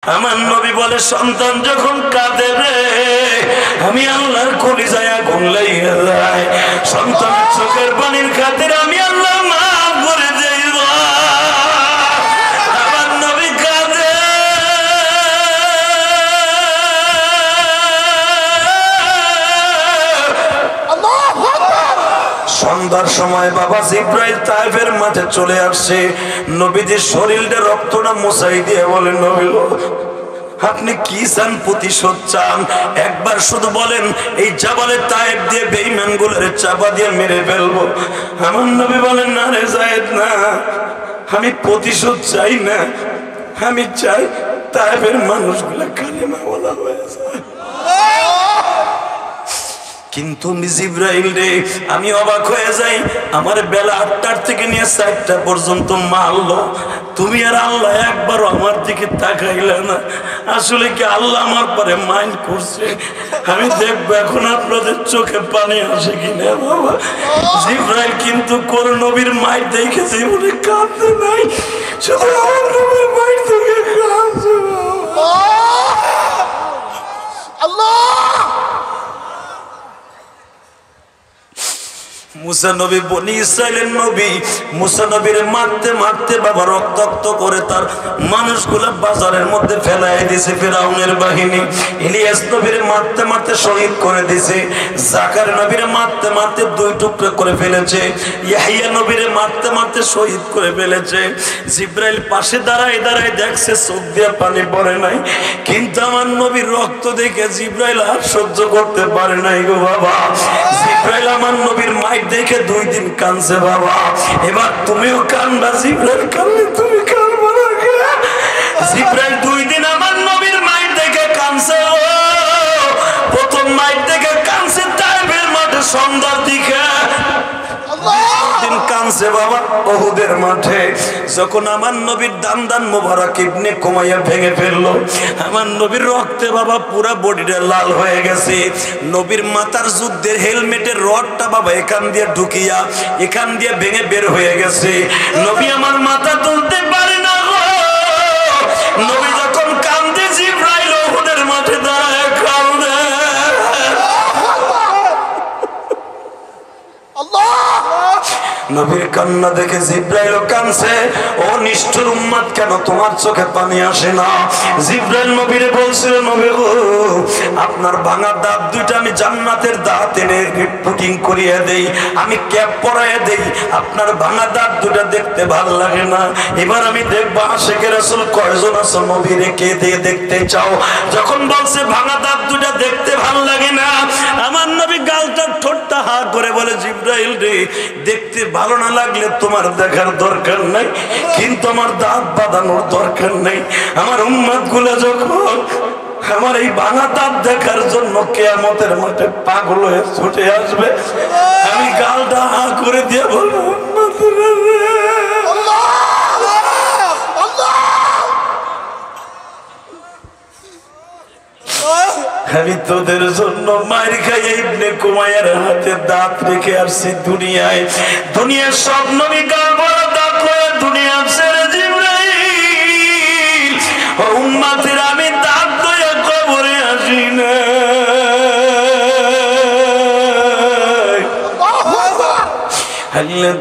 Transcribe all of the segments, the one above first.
আমার নবী বলে সন্তান যখন কাঁদে রে আমি আল্লাহর কলিজায় আগুন লাগিয়ে যায়। সন্তানের চোখের পানির খাতিরে আমি আল্লাহ মাফ করে দেই। আমার নবী কাঁদে সন্ধ্যার সময় বাবা জিব্রাইল তায়েফের মাঠে চলে আসছে। নবীজির শরীরটা রক্তটা মুছাই দিয়ে বলেন নবী আপনি কি চান, প্রতিশোধ চান? একবার শুধু বলেন এই জাবালে তায়েফ দিয়ে বেঈমানগুলোর চাপা দিয়ে মেরে ফেলবো। আমার নবী বলেন না রে যায়েদ না, আমি প্রতিশোধ চাই না, আমি চাই তায়েফের মানুষগুলা কালেমা ওয়ালা হয়ে যায়। কিন্তু জিব্রাইল রে আমি অবাক হয়ে যাই, আমার বেলা ৮টার থেকে নিয়ে ৪টা পর্যন্ত মারলো, তুমি আর আল্লাহ একবারও আমার দিকে তাকাইলে না। আসলে কি আল্লাহ আমার পরে মাইন্ড করছে? আমি দেখবো এখন আপনাদের চোখে পানি আসে কিনা। বাবা জিব্রাইল কিন্তু কোন নবীর মাইন্ড দেখে জীবনে কাঁদতে নাই, শুধু আমার নবীর মাইন্ড দেখে কাঁদছে। আল্লাহ মুসা নবী বনি ইসরাইলের নবী, মুসা নবীর মারতে মারতে বাবা রক্তাক্ত করে তার মানুষগুলা বাজারের মধ্যে ফেলাই দিয়েছে ফিরআউনের বাহিনী। ইলিয়াস নবীর মারতে মারতে শহীদ করে দিয়েছে। জাকারিয়া নবীর মারতে মারতে 2 টুকরা করে ফেলেছে। ইয়াহিয়া নবীর মারতে মারতে শহীদ করে ফেলেছে। জিব্রাইল পাশে দাঁড়ায় দাঁড়ায় দেখছে, চোখ দিয়ে পানি পড়ে নাই। কিন্তু আমার নবীর রক্ত দেখে জিব্রাইল আর সহ্য করতে পারে নাই গো বাবা। জিব্রাইল আমার নবীর মাইক দেখে 2 দিন কাঁদছে বাবা। এবার তুমিও কাঁদবা, জিব্রাইল কাঁদলে তুমি কাঁদবা না। জিব্রাইল 2 দিন আমার নবীর মাইক দেখে কাঁদছে। প্রথম মাইক দেখে কাঁদছে তায়েফের মাঠে সন্ধ্যার দিকে, দিন কাঁদছে বাবা উহুদের মাঠে। যখন আমার নবীর দান মোবারক ইবনে কুমাইয়া ভেঙে ফেললো, আমার নবীর রক্তে বাবা পুরা বডিটা লাল হয়ে গেছে। নবীর মাথার যুদ্ধের হেলমেটের রডটা বাবা এখান দিয়ে ঢুকিয়া এখান দিয়ে ভেঙে বের হয়ে গেছে। নবী আমার মাথা তুলতে পারে না গো। নবী যখন কাঁদে জিব্রাইল উহুদের মাঠে দাঁড়ায় কাঁদে। নবীর কান্না দেখে জিব্রাইল কাঁদছে। ও নিষ্ঠুর উম্মত, কেন তোমার চোখে পানি আসে না? জিব্রাইল নবীরে বলছিল নবী গো আপনার ভাঙা দাঁত 2টা আমি জান্নাতের দাঁত এনে পুটিং করিয়ে দেই, আমি ক্যাপ পরাইয়ে দেই, আপনার ভাঙা দাঁত 2টা দেখতে ভালো লাগে না। এবার আমি দেখবো আশিকে রাসূল কয়জন আছো নবীরে কে দিয়ে দেখতে চাও? যখন বলছে ভাঙা দাঁত 2টা দেখতে ভালো লাগে না, আমার নবী গালটা ঠোঁটটা হা করে বলে জিব্রাইল রে দেখতে ভালো না লাগলে তোমার দেখার দরকার নাই, কিন্তু আমার দাঁত বাঁধানোর দরকার নাই। আমার উম্মত গুলো যখন আমার এই ভাঙা দাঁত দেখার জন্য কিয়ামতের মাঠে পাগল হয়ে ছুটে আসবে, আমি গালটা হা করে দিয়ে বলবো আমি তোদের জন্য মার খাই ইবনে কুমাইয়ার হাতে দাঁত রেখে আসছি দুনিয়ায়। দুনিয়ার সব নবী গাল বড় দাঁত হয়ে দুনিয়া ছেড়ে জিব্রাইল ও উম্মতের আমি দাঁত ধরে কবরে আসি না।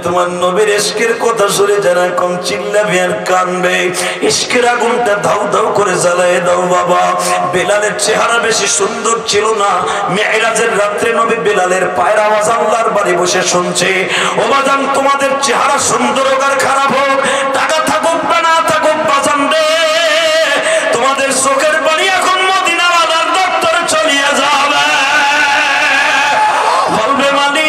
তোমার নবীর ইশকের কথা শুনে যারা কম চিল্লাবে আর কানবে, ইশকের আগুনটা ধাউ ধাউ করে জ্বালায় দাও বাবা। বেলালের চেহারা বেশি সুন্দর ছিল না। মেরাজের রাত্রে নবী বেলালের পায়ের আওয়াজ আল্লাহর বাড়ি বসে শুনছে। ও বাজান তোমাদের চেহারা সুন্দর হোক আর খারাপ হোক, টাকা থাকুক বা না থাকুক বাজান রে, তোমাদের চোখের বাড়ি এখন মদিনা বাজার দপ্তরে চলিয়ে যাবে। বলবে মানে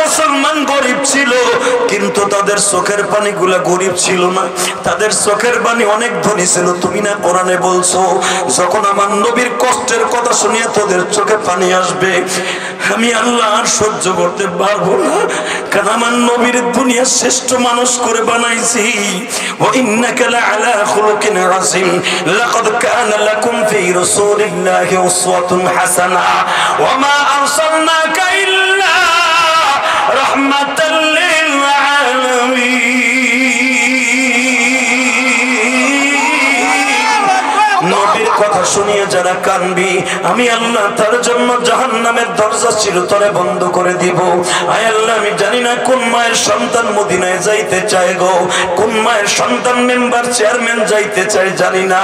মুসলমান গরিব ছিল, কিন্তু তাদের চোখের পানি গুলা গরিব ছিল না, তাদের চোখের পানি অনেক ধনী ছিল। তুমি না কোরআনে বলছো যখন আমার নবীর কষ্টের কথা শুনিয়ে তোদের চোখে পানি আসবে, আমি আল্লাহ আর সহ্য করতে পারবো না, কারণ আমার নবীর দুনিয়ার শ্রেষ্ঠ মানুষ করে বানাইছি। ওয়া ইন্নাকা লাআলা খুলুকিন আযীম, লাকাদ কানা লাকুম ফি রাসূলিল্লাহি উসওয়াতুন হাসানাহ, ওয়া মা আরসালনাকা ইল্লা রাহমাতাল লিল শুনিয়ে যারা কানবি আমি আল্লাহ তার জন্য জাহান্নামের দরজা চিরতরে বন্ধ করে দিব। আয় আল্লাহ আমি জানি না কোন মায়ের সন্তান মদিনায় যাইতে চায় গো, কোন মায়ের সন্তান মেম্বার চেয়ারম্যান যাইতে চায় জানি না।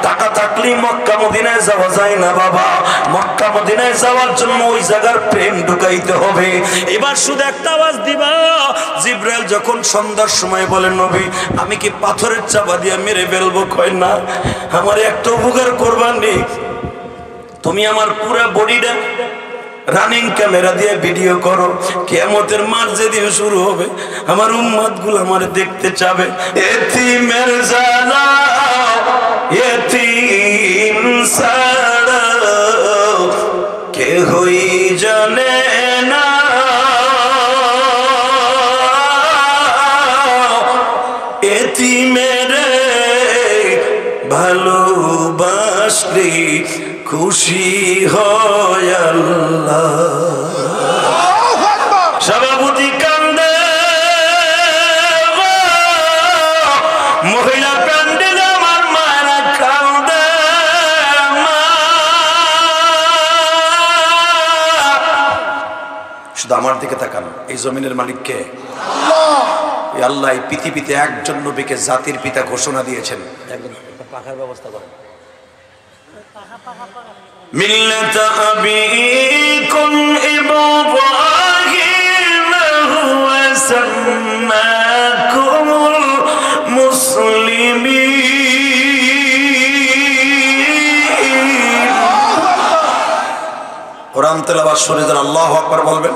টাকা থাকলেই মক্কা মদিনায় যাওয়া যায় না বাবা, মক্কা মদিনায় যাওয়ার জন্য ওই জায়গার প্রেম ঢুকাইতে হবে। এবার শুধু একটা আওয়াজ দিবা, জিব্রাইল যখন সন্ধ্যার সময় বলেন নবী আমি কি পাথরের চাপা দিয়ে মেরে ফেলবো? কয় না, আমার একটা উপকার করবানি, তুমি আমার পুরো বডিটা রানিং ক্যামেরা দিয়ে ভিডিও করো, কিয়ামতের মাঠ যেদিন শুরু হবে আমার উম্মত গুলো আমার দেখতে চাবে। এতিমের জানা এতিম ছাড়া কেহই জানে না, এতিমের ভালোবাসলে খুশি হয় আল্লাহ। সভাপতি কান্দে, মহিলা প্যান্ডেলে আমার মায়েরা কান্দে, শুধু আমার দিকে তাকান। এই জমিনের মালিক কে? আল্লাহ। এই পৃথিবীতে একজন নবীকে জাতির পিতা ঘোষণা দিয়েছেন। পাখার ব্যবস্থা করেন। মিল্লাত আবিকুম ইব্রাহিম হুয়া সাম্মাকুমুল মুসলিমিন। কোরআন তেলাওয়াত শুনে যারা আল্লাহু আকবার বলবেন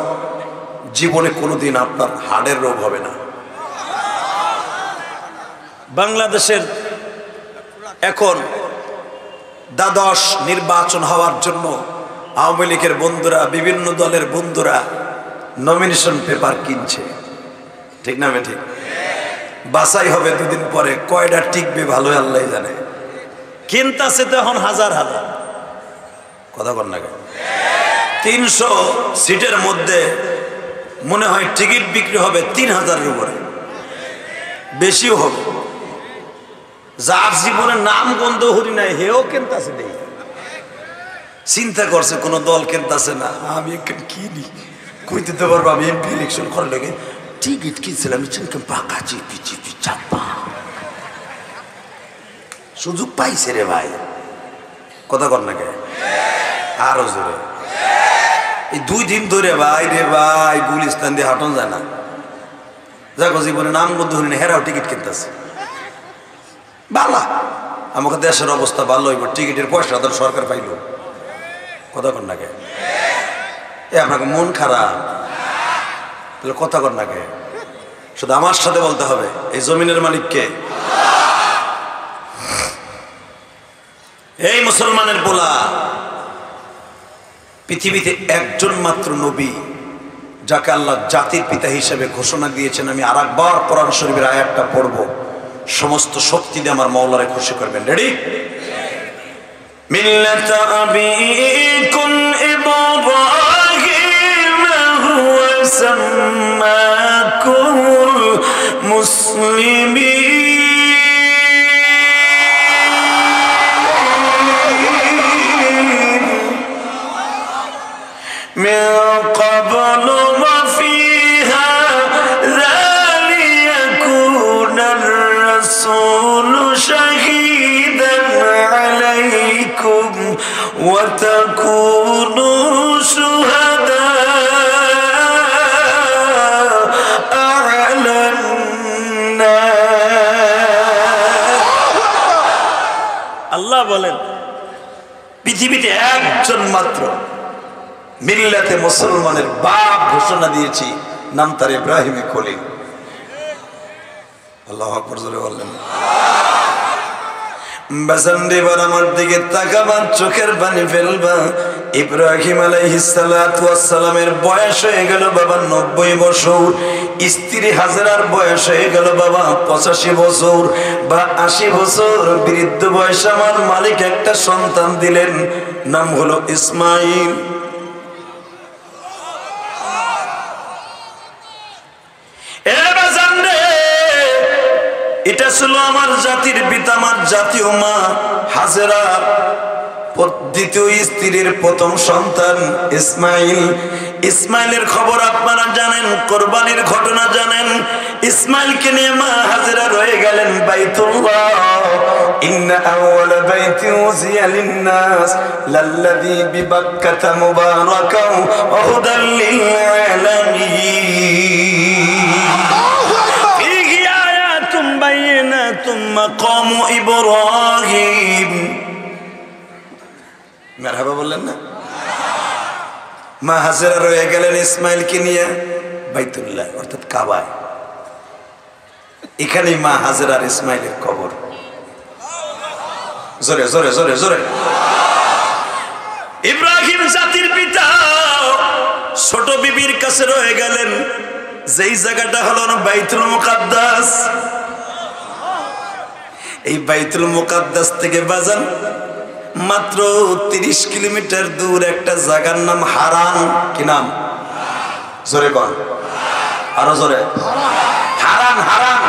জীবনে কোনোদিন আপনার হাড়ের রোগ হবে না। বাংলাদেশের এখন দ্বাদশ নির্বাচন হওয়ার জন্য আওয়ামী লীগের বন্ধুরা, বিভিন্ন দলের বন্ধুরা নমিনেশন পেপার কিনছে, ঠিক না ঠিক? বাছাই হবে দুদিন পরে, কয়টা টিকবে ভালো আল্লাহ জানে। কিনতাছে তো এখন হাজার হাজার, কথা বল না, 300 সিটের মধ্যে মনে হয় টিকিট বিক্রি হবে 3000-এর উপরে, বেশিও হবে। যার জীবনে নাম গন্ধ হরি নাই হেও কেনতাছে নেই, চিন্তা করছে কোন দল কেনতাছে না, আমি কিনি কই দিতে পারবো। আমি এমপি ইলেকশন করার লাগে টিকিট কিনছিলাম, পাকা চিপি চিপি চাপা সুযোগ পাইছে রে ভাই, কথা কর না কে আরো জোরে। এই 2 দিন ধরে ভাই রে ভাই গুলিস্তান দিয়ে হাঁটন যায় না, দেখো জীবনে নাম গন্ধ হরি না, হেরাও টিকিট কিনতেছে। বালা আমাকে দেশের অবস্থা ভালো হইব, টিকিটের পয়সা তো সরকার পাইল, কথা কর না কে? এ আপনাকে মন খারাপ, তাহলে কথা কর না কে? শুধু আমার সাথে বলতে হবে এই জমিনের মালিক কে? এই মুসলমানের পোলা, পৃথিবীতে একজন মাত্র নবী যাকে আল্লাহ জাতির পিতা হিসেবে ঘোষণা দিয়েছেন। আমি আর একবার কোরআন শরীফের আয়াতটা পড়বো, সমস্ত শক্তি দিয়ে আমার মাওলারে খুশি করবেন। রেডি? মিল্লাত আবিকুম ইব্রাহিম হুয়া সাম্মাকুমুল মুসলিমিন মিন ক্বাবলু ওয়া ফি হাযা লিয়াকুনার রাসূলু শাহীদান আলাইকুম ওয়া তাকুনু শুহাদা আ'লান নাস। আল্লাহ বলেন পৃথিবীতে একজন মাত্র মিল্লাতে মুসলমানের বাপ ঘোষণা দিয়েছি, নাম তার ইব্রাহিম খলিল। আল্লাহু আকবার জোরে বললেন। বাজানরে বার আমার দিকে তাকাবা, চোখের পানি ফেলবা। ইব্রাহিম আলাইহিস সালাতু ওয়াস সালামের বয়স হয়ে গেল বাবা 90 বছর, স্ত্রী হাজরার বয়স হয়ে গেল বাবা 85 বছর বা 80 বছর। বৃদ্ধ বয়সে আমার মালিক একটা সন্তান দিলেন, নাম হলো ইসমাইল। এটা ছিল আমার জাতির পিতা, আমার জাতীয় মা হাজেরা। দ্বিতীয় স্ত্রীর প্রথম সন্তান ইসমাইল। ইসমাইলের খবর আপনারা জানেন, কোরবানির ঘটনা জানেন। ইসমাইলকে নিয়ে মা হাজেরা রয়ে গেলেন বাইতুল্লাহ। ইন্না আউওয়ালা বাইতিন উযিয়া লিন-নাস লাল্লাযী বিবাক্কাতা মুবারাকান ওয়া হুদাল লিল আলামিন। ফীহি আয়াতুম বাইয়িনাতুম মাকামু ইব্রাহিম। মারহাবা বললেন না? মা হাজেরা রয়ে গেলেন ইসমাইলকে নিয়ে বাইতুল্লাহ অর্থাৎ কাবায়। এখানেই মা হাজেরার ইসমাইলের কবর। জোরে জোরে জোরে জোরে। ইব্রাহিম জাতির পিতা ছোট বিবির কাছে রয়ে গেলেন, যেই জায়গাটা হলো বাইতুল মুকাদ্দাস। এই বাইতুল মুকাদ্দাস থেকে বাজান মাত্র 30 কিলোমিটার দূর একটা জায়গার নাম হারান। কি নাম? জোরে বল, আরো জোরে। হারান। হারান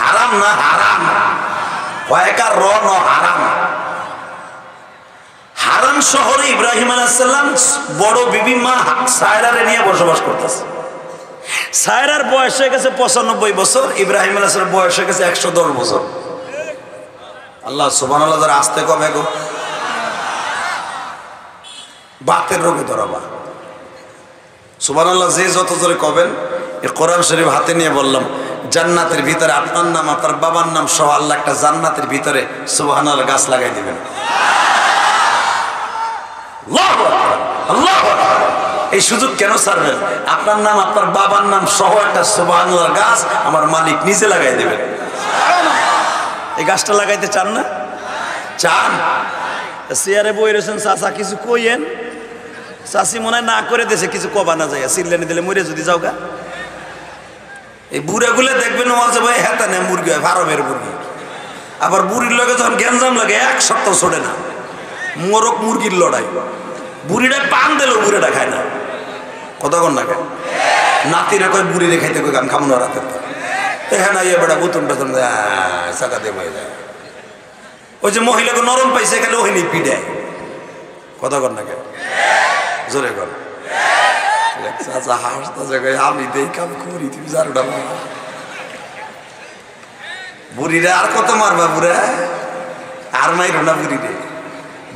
হারাম না হারাম, কয়েকার র ন হারাম। হারান শহরে ইব্রাহিম আলাইহিস সালাম বড় বিবি মা সায়রারে নিয়ে বসবাস করতেছে। সায়রার বয়স হয়ে গেছে 95 বছর, ইব্রাহিম আলাইহিস সালাম বয়স হয়ে গেছে 110 বছর। আল্লাহ সুবহানাল্লাহ, যারা আসতে কবে গো বাতের রোগে ধরাবা। সুবহানাল্লাহ, যে যত জোরে কবেন। এই কোরআন শরীফ হাতে নিয়ে বললাম, জান্নাতের ভিতরে আপনার নাম আপনার বাবার নাম সহ আল্লাহ একটা জান্নাতের ভিতরে সুবহানাল্লাহ গাছ লাগাই দিবেন। আল্লাহু আকবার, আল্লাহু আকবার। এই সুযোগ কেন ছাড়বেন? আপনার নাম আপনার বাবার নাম সহ একটা সুবহানাল্লাহ গাছ আমার মালিক নিজে লাগাই দিবেন। এই গাছটা লাগাইতে চান না? চান? চেয়ারে বই রয়েছেন, চাচা কিছু কইয়েন। চাষি মনে হয় না করে দেশে কিছু কবা না যায়, সিল্লানি দিলে মরে যদি যাও গা। এই বুড়াগুলো দেখবেন ওয়াজে ভাই হেতা নেই মুরগি হয়, ফার্মের মুরগি। আবার বুড়ির লগে যখন গ্যাঞ্জাম লাগে 1 সপ্তাহ ছোটে না, মোরগ মুরগির লড়াই। বুড়িটা পান দিলেও বুড়িটা খায় না। কতক্ষণ না খায়? নাতিরা কয় বুড়িরে খাইতে কই গান খামো না রাতে। হ্যাঁ না ইয়ে বেটা বুতুন বেতন চাকা দিয়ে বয়ে যায়। ওই যে মহিলাকে নরম পাইছে এখানে ওই নেই পিড়ায়। কতক্ষণ না খায়? জোরে কর। আমি দেই কাম করি, তুমি জানোটা বুড়িরে আর কত মারবা? বুড়া আর মাইরো না বুড়িরে।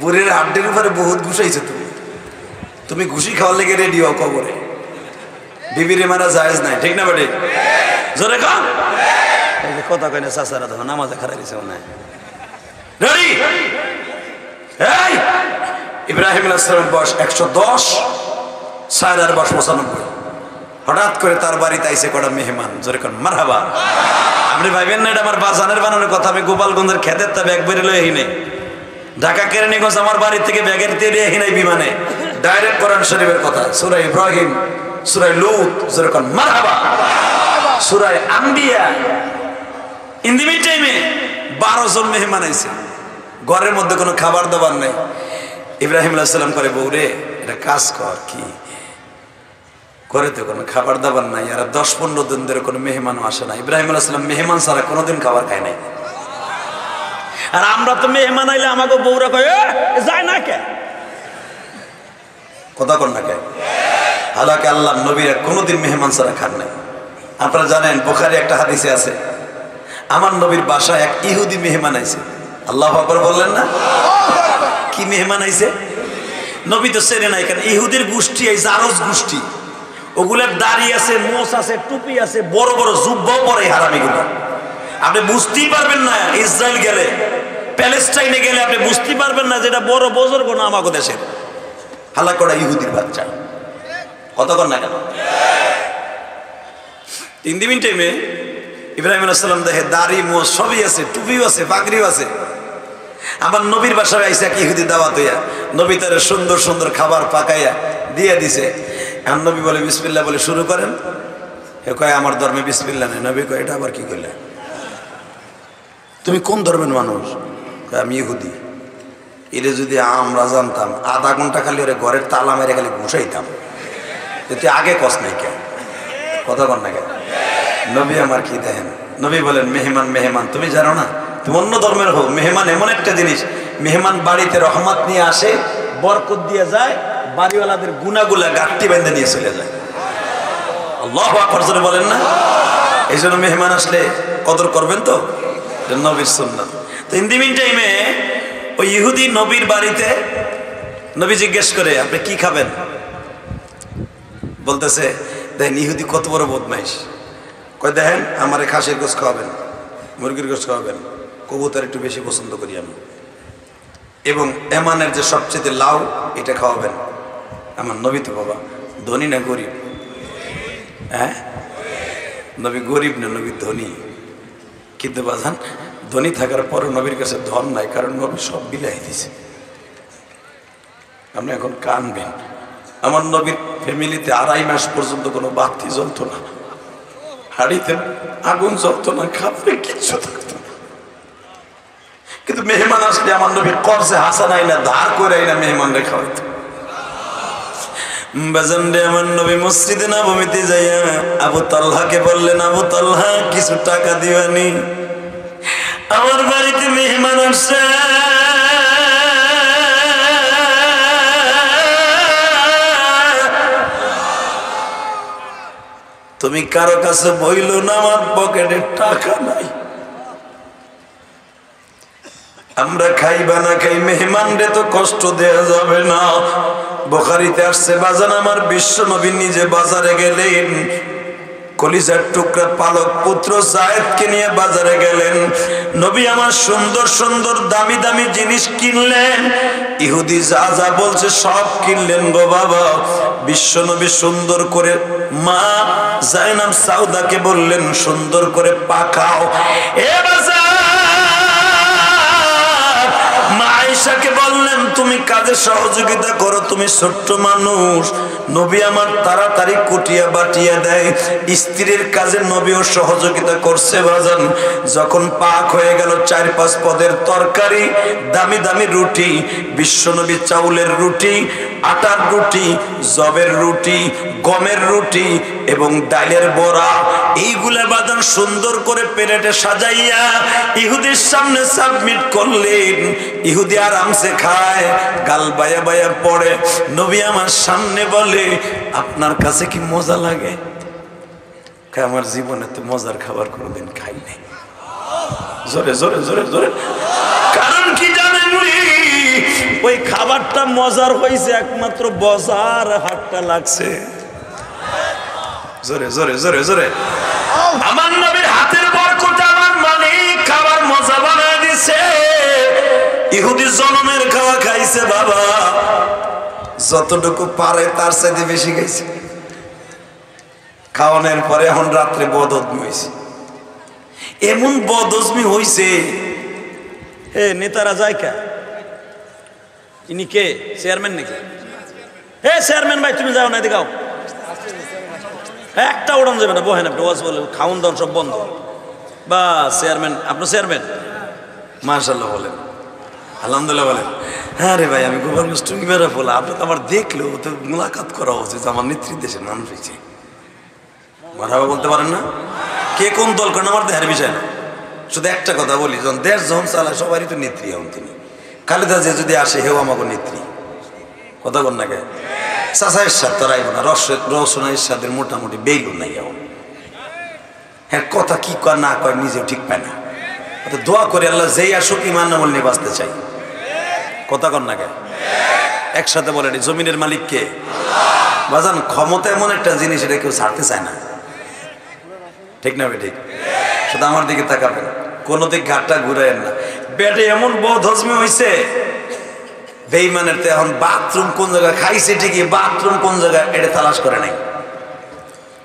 বুড়ির হাড্ডির উপরে বহুত ঘুষাইছে তুমি। তুমি ঘুষি খাওয়ার লেগে রেডি হও কবরে। বিবিরে মারা জায়েজ নাই, ঠিক না বেটে? জোরে কর। কথা কয় না চাচারা তখন নামাজে খারাপ দিছে মনে হয়। রেডি? এই ইব্রাহিম আলাইহিস সালামের বয়স 110, সায়রার বয়স 95। হঠাৎ করে তার বাড়িতে আইছে কটা মেহমান। জোরে কর মারহাবা। আপনি ভাইবেন না এটা আমার বাজানের বানানোর কথা। আমি গোপালগঞ্জের খেতের তা ব্যাগ বেরিয়ে লই নাই, ঢাকা কেরানীগঞ্জ আমার বাড়ি থেকে ব্যাগের তেরে নাই বিমানে। ডাইরেক্ট কোরআন শরীফের কথা, সূরা ইব্রাহিম, সূরা লূত। জোরে কর মারহাবা। সূরা আম্বিয়া। ইন দি মিড টাইমে 12 জন মেহমান আইছে। ঘরের মধ্যে কোনো খাবার দাবার নাই। ইব্রাহিম আলাইহিস সালাম করে, বউরে এটা কাজ কর। কি করে? তো কোনো খাবার দাবার নাই। আর 10-15 দিন ধরে কোনো মেহমানও আসে না। ইব্রাহিম আলাইহিস সালাম মেহমান ছাড়া কোনোদিন খাবার খায় নাই। আর আমরা তো মেহমান আইলে আমাকে বউরা কয় যায় না কে? কথা কর না কে? হালাকে আল্লাহ নবীরা কোনোদিন মেহমান ছাড়া খান নাই। আপনারা জানেন বুখারী একটা হাদিসে আছে, আমার নবীর বাসায় এক ইহুদি মেহমান আইছে। আল্লাহু আকবার বললেন না? কি মেহমান আইছে? নবী তো চেনে নাই, কেন ইহুদির গোষ্ঠী এই জারজ গোষ্ঠী, ওগুলার দাড়ি আছে, মোছ আছে, টুপি আছে, বড় বড় জুব্বাও পরে হারামিগুলো। আপনি বুঝতেই পারবেন না। ইসরায়েল গেলে, প্যালেস্টাইনে গেলে আপনি বুঝতেই পারবেন না যেটা বড় বুজুর্গ না আমাকে দেশের। হালাকড়া ইহুদির বাচ্চা। কতক্ষণ না কেন? 3 দিন টাইমে ইব্রাহিম আলাইহিস সালাম দেখে দাড়ি মোছ সবই আছে, টুপিও আছে, পাগড়িও আছে। আমার নবীর বাসায় আইসা কি ইহুদি দাওয়াত হইয়া নবী তার সুন্দর সুন্দর খাবার পাকাইয়া দিয়ে দিছে। আর নবী বলে বিসমিল্লাহ বলে শুরু করেন। হে কয় আমার ধর্মে বিসমিল্লাহ নেই। নবী কয় এটা আবার কি করলে? তুমি কোন ধর্মের মানুষ? আমি ইহুদি। এটা যদি আমরা জানতাম আধা ঘন্টা খালি ওরে ঘরের তালা মেরে খালি ঘুষাইতাম। তুই আগে কস নাই কে? কথা কর না কে? নবী আমার কি দেখেন, নবী বলেন মেহমান মেহমান তুমি জানো না? তুমি অন্য ধর্মের হোক, মেহমান এমন একটা জিনিস মেহমান বাড়িতে রহমত নিয়ে আসে, বরকত দিয়ে যায়, বাড়িওয়ালাদের গুনাহগুলা গাঁটটি বেঁধে নিয়ে চলে যায়। আল্লাহু আকবার জোরে বলেন না। এই জন্য মেহমান আসলে কদর করবেন তো, নবীর সুন্নাত। তো ইন দি মিন টাইমে ওই ইহুদি নবীর বাড়িতে, নবী জিজ্ঞেস করে আপনি কি খাবেন? বলতেছে দেখেন ইহুদি কত বড় বদমাইশ, কয় দেখেন আমারে খাসির গোশত খাওয়াবেন, মুরগির গোশত খাওয়াবেন, কবুতর একটু বেশি পছন্দ করি আমি, এবং এমানের যে সবচেয়ে লাউ এটা খাওয়াবেন। আমার নবী তো বাবা ধনী না গরিব? হ্যাঁ, নবী গরিব না, নবী ধনী। কিন্তু বাজান ধনী থাকার পরও নবীর কাছে ধন নাই, কারণ নবী সব বিলাই দিছে। আপনি এখন কানবেন, আমার নবীর ফ্যামিলিতে 2.5 মাস পর্যন্ত কোনো বাতি জ্বলতো না, হাড়িতে আগুন জ্বলতো না, খাবারে কিচ্ছু থাকতো না। কিন্তু মেহমান আসলে আমার নবী কর্জে হাসানাই না, ধার করে না মেহমান রেখা হইতো। বাজানরে আমার নবী মসজিদে নববীতে যাইয়া আবু তালহাকে বললেন, আবু তালহা কিছু টাকা দিবানি, আমার বাড়িতে মেহমান আসছে, তুমি কারো কাছে বইল না আমার পকেটে টাকা নাই, আমরা খাইবা না খাই মেহমান রে তো কষ্ট দেয়া যাবে না। বুখারীতে আসছে বাজান আমার বিশ্ব নবী নিজে বাজারে গেলেন, কলিজার টুকরা পালক পুত্র যায়েদকে নিয়ে বাজারে গেলেন। নবী আমার সুন্দর সুন্দর দামি দামি জিনিস কিনলেন, ইহুদি যা যা বলছে সব কিনলেন গো বাবা। বিশ্ব নবী সুন্দর করে মা জাইনাব সাউদাকে বললেন সুন্দর করে পাকাও। এ বাজার মা আয়েশাকে বললেন তুমি কাজে সহযোগিতা করো, তুমি ছোট্ট মানুষ। নবী আমার তাড়াতাড়ি কুটিয়া বাটিয়া দেয়, স্ত্রীর কাজে নবীও সহযোগিতা করছে বাজান। যখন পাক হয়ে গেল 4-5 পদের তরকারি, দামি দামি রুটি, বিশ্বনবী চাউলের রুটি, আটার রুটি, জবের রুটি, গমের রুটি এবং ডালের বড়া, এইগুলা বাজান সুন্দর করে প্লেটে সাজাইয়া ইহুদির সামনে সাবমিট করলেন। ইহুদি আরামসে খায়, গাল বায়া বায়া পড়ে। নবী আমার সামনে বলে আপনার কাছে কি মজা লাগে? আমার জীবনে তো মজার খাবার কোনোদিন খাই নাই। জোরে জোরে জোরে জোরে। কারণ কি জানেন, ওই খাবারটা মজার হয়েছে একমাত্র বাজার হাটটা লাগছে। জোরে জোরে জোরে জোরে। আমার নবীর হাতের বরকতে আমার মালিক খাবার মজা বানায় দিছে। ইহুদি জনমের খাওয়া খাইছে বাবা, যতটুকু পারে তার চাইতে বেশি খাইছে। খাওয়ানোর পরে এখন রাত্রে বদহজমি হয়েছে, এমন বদহজমি হয়েছে। হে নেতারা যায় কে? ইনি কে? চেয়ারম্যান নাকি? হে চেয়ারম্যান ভাই তুমি যাও না, এদিকে একটা উড়ান যাবে না, বহেন আপনি ওয়াজ বলে খাওন দাওন সব বন্ধ। বা চেয়ারম্যান, আপনার চেয়ারম্যান মাশাআল্লাহ বলেন, আলহামদুলিল্লাহ বলেন। হ্যাঁ রে ভাই আমি গোপালগঞ্জ টুঙ্গিবেড়া বলে, আপনি তো আমার দেখলেও তো মোলাকাত করা উচিত, আমার নেত্রীর দেশের মানুষ হয়েছে। মারহাবা বলতে পারেন না? কে কোন দল করেন আমার দেহের বিষয় না। শুধু একটা কথা বলি, যখন দেশ যখন চালায় সবারই তো নেত্রী হন তিনি। খালেদা যে যদি আসে হেও আমাকে নেত্রী, কথা বল না কে? চাচা ইরশাদ তার আইব না, রওশনা ইরশাদের মোটামুটি বেইলুন নাই এখন। হ্যাঁ কথা কি কয় না কয় নিজেও ঠিক পায় না। দোয়া করে আল্লাহ যেই আসুক ইমান আমল নিয়ে বাঁচতে চাই, কথা কন না কে? একসাথে বলেন জমিনের মালিক কে? বাজান ক্ষমতা এমন একটা জিনিস, এটা কেউ ছাড়তে চায় না, ঠিক না? ঠিক। শুধু আমার দিকে তাকাবেন, কোনো দিক ঘাটটা ঘুরাইয়েন না। পেটে এমন বদহজমি হয়েছে বেঈমানের, তো এখন বাথরুম কোন জায়গায় খাইছে ঠিকই, বাথরুম কোন জায়গায় এটা তালাশ করে নাই।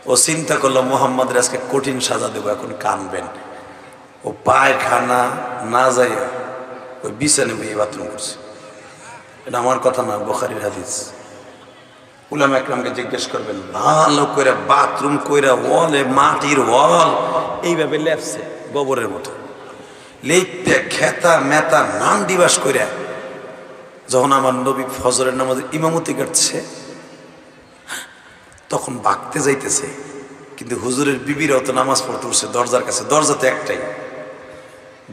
ও চিন্তা করলো মোহাম্মদের আজকে কঠিন সাজা দেবো, এখন কানবেন। ও পায়খানা না যাইয়া ওই বিছানে বইয়ে বাথরুম করছে। এটা আমার কথা না, বুখারীর হাদিস। উলামা একরামকে জিজ্ঞেস করবেন, ভালো করে বাথরুম কইরা ওয়ালে মাটির ওয়াল এইভাবে লেপছে গোবরের মতো, লেপতে খেতা মেতা নাম দিবাস কইরা যখন আমার নবী ফজরের নামাজে ইমামতি কাটছে তখন বাগতে যাইতেছে, কিন্তু হুজুরের বিবিরাও তো নামাজ পড়তে উঠছে দরজার কাছে। দরজা তো একটাই,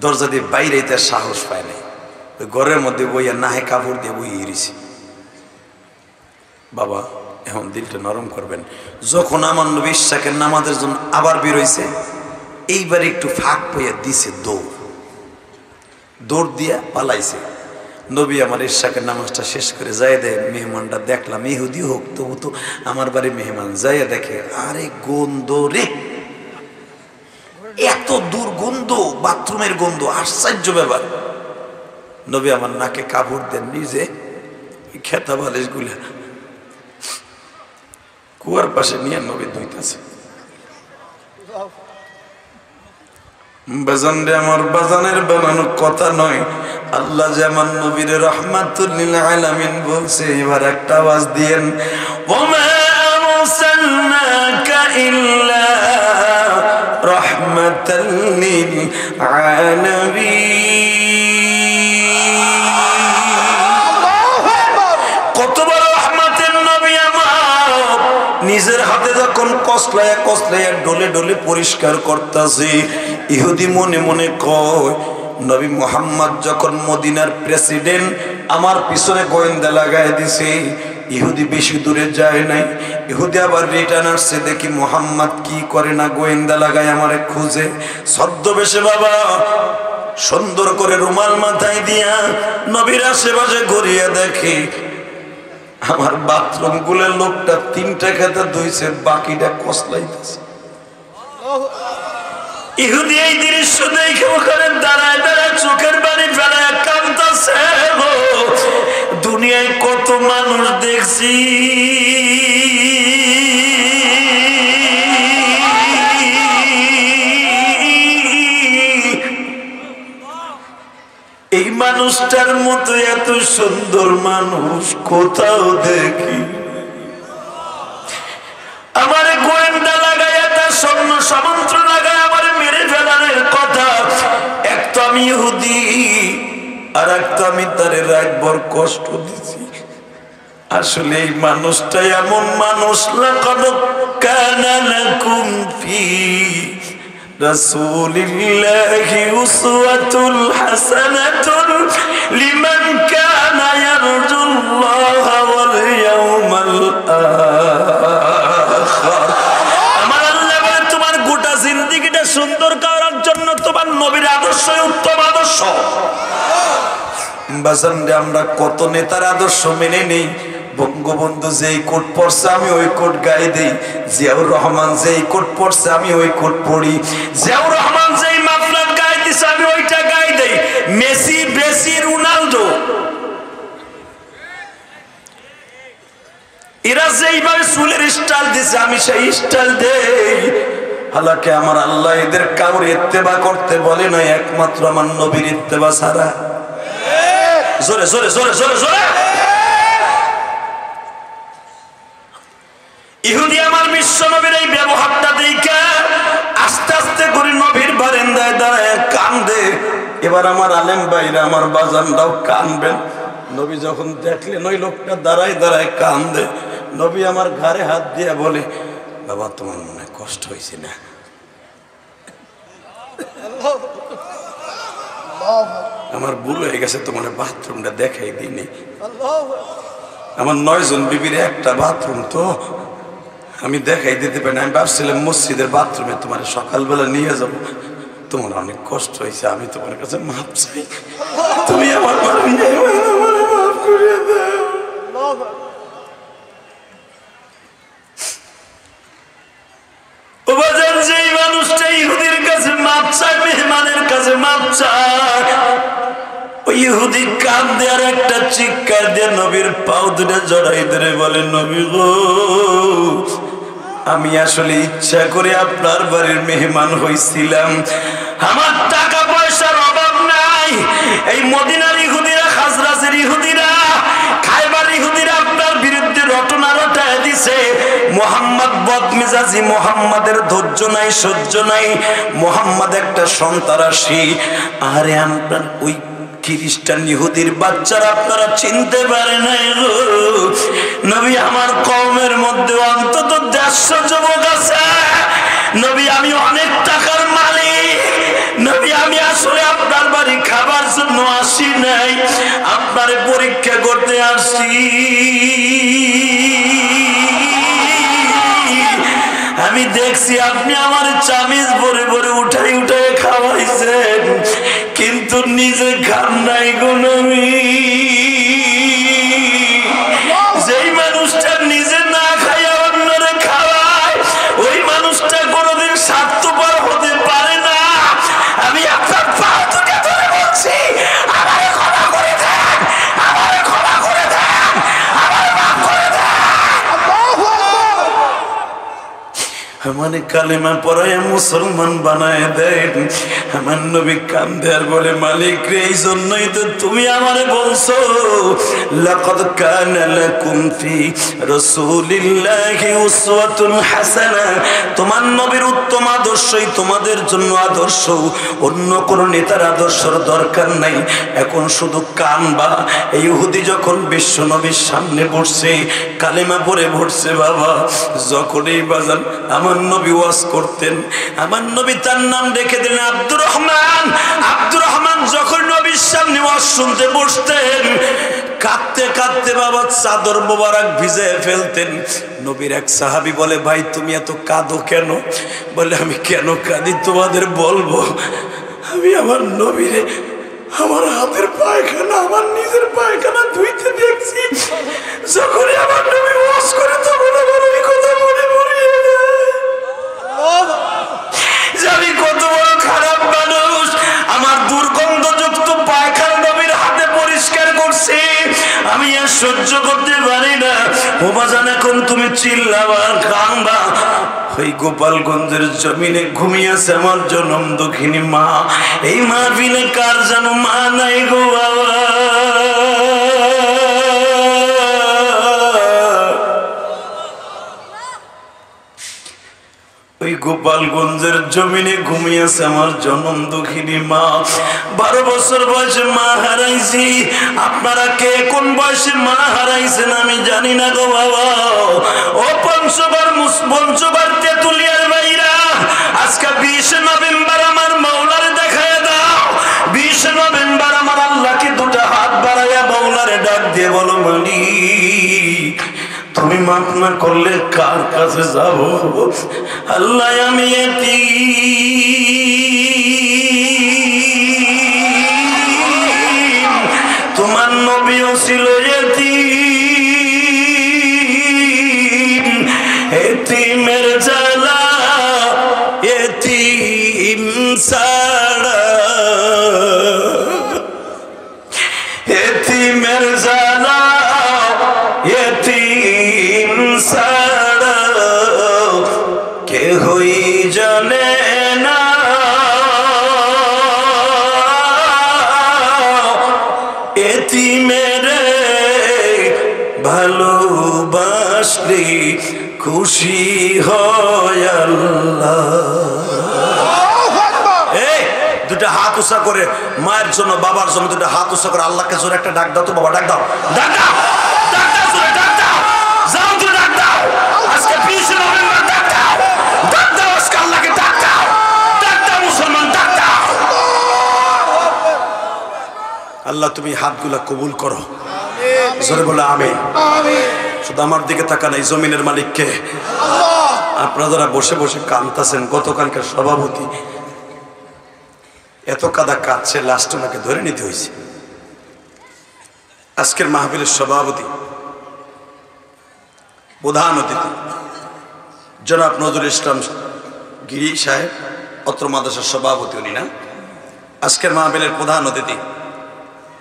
দরজা দিয়ে বাইরে তার সাহস পায় নাই। ওই ঘরের মধ্যে বইয়া নাহে কাপড় দিয়ে বইয়ে রয়েছি। বাবা এখন দিলটা নরম করবেন। যখন আমার নবী ইশাকের নামাজের জন্য আবার বেরোইছে, এইবার একটু ফাঁক পাইয়া দিছে, দৌড় দিয়া পালাইছে। নবী আমার ইশাকের নামাজটা শেষ করে যায় দেয়, মেহমানটা দেখলাম ইহুদি হোক তবু তো আমার বাড়ি মেহমান, যাইয়া দেখে আরে গন্ধ রে, এত দূর গন্ধ, বাথরুমের গন্ধ, আশ্চর্য ব্যাপার। নবী আমার নাকে কাপড় দেন, নিজে খেতা বালিশ গুলা কুয়ার পাশে নিয়ে নবী ধুইতেছে। বাজান রে আমার, বাজানের বানানো কথা নয়, আল্লাহ যেমন নবীর রাহমাতুল লিল আলামিন বলছে। এবার একটা আওয়াজ দিয়েন, ওমা আরসালনাকা ইল্লা রাহমাতাল লিল আলামিন। কত বড় রহমতের নবী আমার, নিজের হাতে যখন কসলায়া কসলায়া ডলে ডলে পরিষ্কার করতেছে, ইহুদি মনে মনে কয় নবী মুহাম্মদ যখন মদিনার প্রেসিডেন্ট, আমার পিছনে গোয়েন্দা লাগাই দিছে। ইহুদি বেশি দূরে যায় নাই, ইহুদি আবার রিটার্ন আসছে, দেখি মুহাম্মদ কি করে না গোয়েন্দা লাগায় আমারে খুঁজে। ছদ্মবেশে বাবা সুন্দর করে রুমাল মাথায় দিয়া নবীর আশেপাশে ঘুরিয়ে দেখে আমার বাথরুম গুলোর লোকটা 3টা খেতে ধুইছে, বাকিটা কসলাইতেছে। ইহুদি এই দৃশ্য দেখে ওখানে দাঁড়ায় দাঁড়ায় চোখের পানি ফেলায় কাঁদতেছে। দুনিয়ায় কত মানুষ দেখছি, এই মানুষটার মতো এত সুন্দর মানুষ কোথাও দেখি। আমার গোয়েন্দা লাগাইয়া তার সৈন্য সামন্ত্র লাগায় আমার মেরে ফেলার কথা। এক তো আমি ইহুদি, আর এক তো আমি তারে রাতভর কষ্ট দিছি। আসলে এই মানুষটা এমন মানুষ, লাকাদ কানা লাকুম ফি রাসূলিল্লাহি উসওয়াতুল হাসানাতুন লিমান কানা ইয়ারজুল্লাহা ওয়াল ইয়াউমাল আখির। আমার আল্লাহ বলে তোমার গোটা জিন্দেগিটা সুন্দর করার জন্য তোমার নবীর আদর্শই উত্তম আদর্শ। বাজানরে আমরা কত নেতার আদর্শ মেনে নেই। বঙ্গবন্ধু যেই কোট পড়ছে আমি ওই কোট গায়ে দেই, জিয়াউর রহমান যেই কোট পড়ছে আমি ওই কোট পড়ি, জিয়াউর রহমান যেই মাফলার গায়ে দিছে আমি ওইটা গায়ে দেই। মেসি, বেসি, রোনালদো এরা যেইভাবে চুলের স্টাইল দিছে আমি সেই স্টাইল দেই। হালাকে আমার আল্লাহ এদের কাউর ইত্তেবা করতে বলে না, একমাত্র আমার নবীর ইত্তেবা ছাড়া। জোরে জোরে জোরে জোরে জোরে। ইহুদি আমার বিশ্ব নবীর এই ব্যবহারটা দেখে আস্তে আস্তে করে নবীর বারান্দায় দাঁড়ায় কান্দে। এবার আমার আলেম ভাইরা, আমার বাজানরাও কানবেন। নবী যখন দেখলেন ওই লোকটা দাঁড়ায় দাঁড়ায় কান্দে, নবী আমার ঘাড়ে হাত দিয়ে বলে, বাবা তোমার মনে কষ্ট হয়েছে না? আমার ভুল হয়ে গেছে, তোমার বাথরুমটা দেখাই দিইনি। আমার 9 জন বিবির একটা বাথরুম তো আমি দেখাই দিতে পারি না। আমি ভাবছিলাম মসজিদের বাথরুমে তোমার সকালবেলা নিয়ে যাব। তোমার অনেক কষ্ট হয়েছে, আমি তোমার কাছে মাপ চাই, তুমি আমার মাফ করে দাও। যেই মানুষটা ইহুদির কাছে মাপ চায়, মেহমানের কাছে মাপ চায়, ওই ইহুদি কাঁদে আর একটা চিৎকার দিয়ে নবীর পাও দুটা জড়াই ধরে বলে, নবী গো আমি আসলে ইচ্ছা করে আপনার বাড়ির মেহমান হইছিলাম, আমার টাকা পয়সার অভাব নাই। এই মদিনার ইহুদিরা, খাজরাজের ইহুদিরা, খায়বার ইহুদিরা আপনার বিরুদ্ধে রটনা রটায় দিছে। মুহাম্মদ বদমেজাজি, মুহাম্মাদের ধৈর্য নাই, সহ্য নাই, মুহাম্মদ একটা সন্ত্রাসী। আরে আপনার ওই খ্রিস্টান ইহুদির বাচ্চারা আপনারা চিনতে পারে নাই গো নবী। আমার কওমের মধ্যে অন্তত 150 যুবক আছে নবী, আমি অনেক টাকার মালিক নবী, আমি আসলে আপনার বাড়ি খাবার জন্য আসি নাই, আপনারে পরীক্ষা করতে আসছি। আমি দেখছি আপনি আমার চামিজ ভরে ভরে উঠাই উঠাই খাওয়াইছেন, কিন্তু নিজে খান নাই গো নবী। যেই মানুষটা নিজে না খাইয়া অন্যরে খাওয়ায়, ওই মানুষটা কোনোদিন স্বার্থপর হতে পারে না। আমি আপনার পা দুটো ধরে বলছি, আমারে ক্ষমা করে দেন, আমারে ক্ষমা করে দেন, আমারে মাফ করে দেন। আমার কালেমা পড়াইয়া মুসলমান বানায় দেন। আমার নবী কান্দে আর বলে, মালিক রে, এই জন্যই তো তুমি আমারে বলছো, লাকাদ কানা লাকুম ফি রাসূলিল্লাহি উসওয়াতুন হাসানা। তোমার নবীর উত্তম আদর্শই তোমাদের জন্য আদর্শ, অন্য কোন নেতার আদর্শের দরকার নাই। এখন শুধু কানবা। এই ইহুদি যখন বিশ্ব নবীর সামনে বসছে, কালেমা পড়ে বসছে, বাবা যখনই বাজান আমার নবী ওয়াজ করতেন, আমার নবী তার নাম রেখে দিলেন আব্দুর রহমান। আব্দুর রহমান যখন নবীর সামনে ওয়াজ শুনতে বসতেন, কাঁদতে কাঁদতে বাবা চাদর মোবারক ভিজে ফেলতেন। নবীর এক সাহাবী বলে, ভাই তুমি এত কাঁদো কেন? বলে, আমি কেন কাঁদি তোমাদের বলবো। আমি আমার নবীরে আমার হাতের পায়খানা, আমার নিজের পায়খানা ধুইতে দেখছি। যখনই আমার নবী ওয়াজ করে তখন আমার ওই কথা মনে পড়িয়ে যায় যে আমি কত বড় খারাপ মানুষ। আমার দুর্গন্ধযুক্ত পায়খানা নবীর হাতে পরিষ্কার করছি, আমি আর সহ্য করতে পারি না। ও বাজান, এখন তুমি চিল্লাবা, কাঁদবা। ওই গোপালগঞ্জের জমিনে ঘুমিয়েছে আমার জনম দুঃখিনী মা। এই মাহফিলে কার যেন মা নাই গো বাবা। ওই গোপালগঞ্জের জমিনে ঘুমিয়েছে আমার জনম দুঃখিনী মা। 12 বছর বয়সে মা হারাইছি। আপনারা কে কোন বয়সে মা হারাইছেন আমি জানি না গো বাবা। ও পঞ্চবার তেতুলিয়ার বাইরা, আজকে 20 নভেম্বর আমার মাওলারে দেখায় দাও। 20 নভেম্বর আমার আল্লাহকে দুটো হাত বাড়াইয়া মাওলারে ডাক দিয়ে বলো, মালিক তুমি মাফ না করলে কার কাছে যাব? আল্লাহ আমি এতিম, তোমার নবীও ছিল এতিম। এতিমের জ্বালা এতিম ছাড়া, এতিমের জ্বালা এতিম ছাড়া কেহই জানে না। এতিমের ভালোবাসলে খুশি হয় আল্লাহ। এই দুটো হাত উঁচা করে মায়ের জন্য, বাবার জন্য দুটো হাত উঁচা করে আল্লাহকে জোরে একটা ডাক দাও তো বাবা, ডাক দাও, ডাক দাও, ডাক দাও, জোরে ডাক দাও, যাও তো ডাক দাও। আজকে 20 নভেম্বর, ডাক দাও, ডাক দাও, আজকে আল্লাহকে ডাক দাও, ডাক দাও মুসলমান, ডাক দাও। আল্লাহ তুমি হাতগুলা কবুল করো, জোরে বলে আমিন। শুধু আমার দিকে তাকান, এই জমিনের মালিককে। আপনারা যারা বসে বসে কাঁদতেছেন, গতকালকার সভাপতি এত কাদা কাঁদছে, লাস্ট ওনাকে ধরে নিতে হয়েছে। আজকের মাহফিলের সভাপতি, প্রধান অতিথি জনাব নজরুল ইসলাম গিরি সাহেব, অত্র মাদ্রাসার সভাপতি উনি না। আজকের মাহফিলের প্রধান অতিথি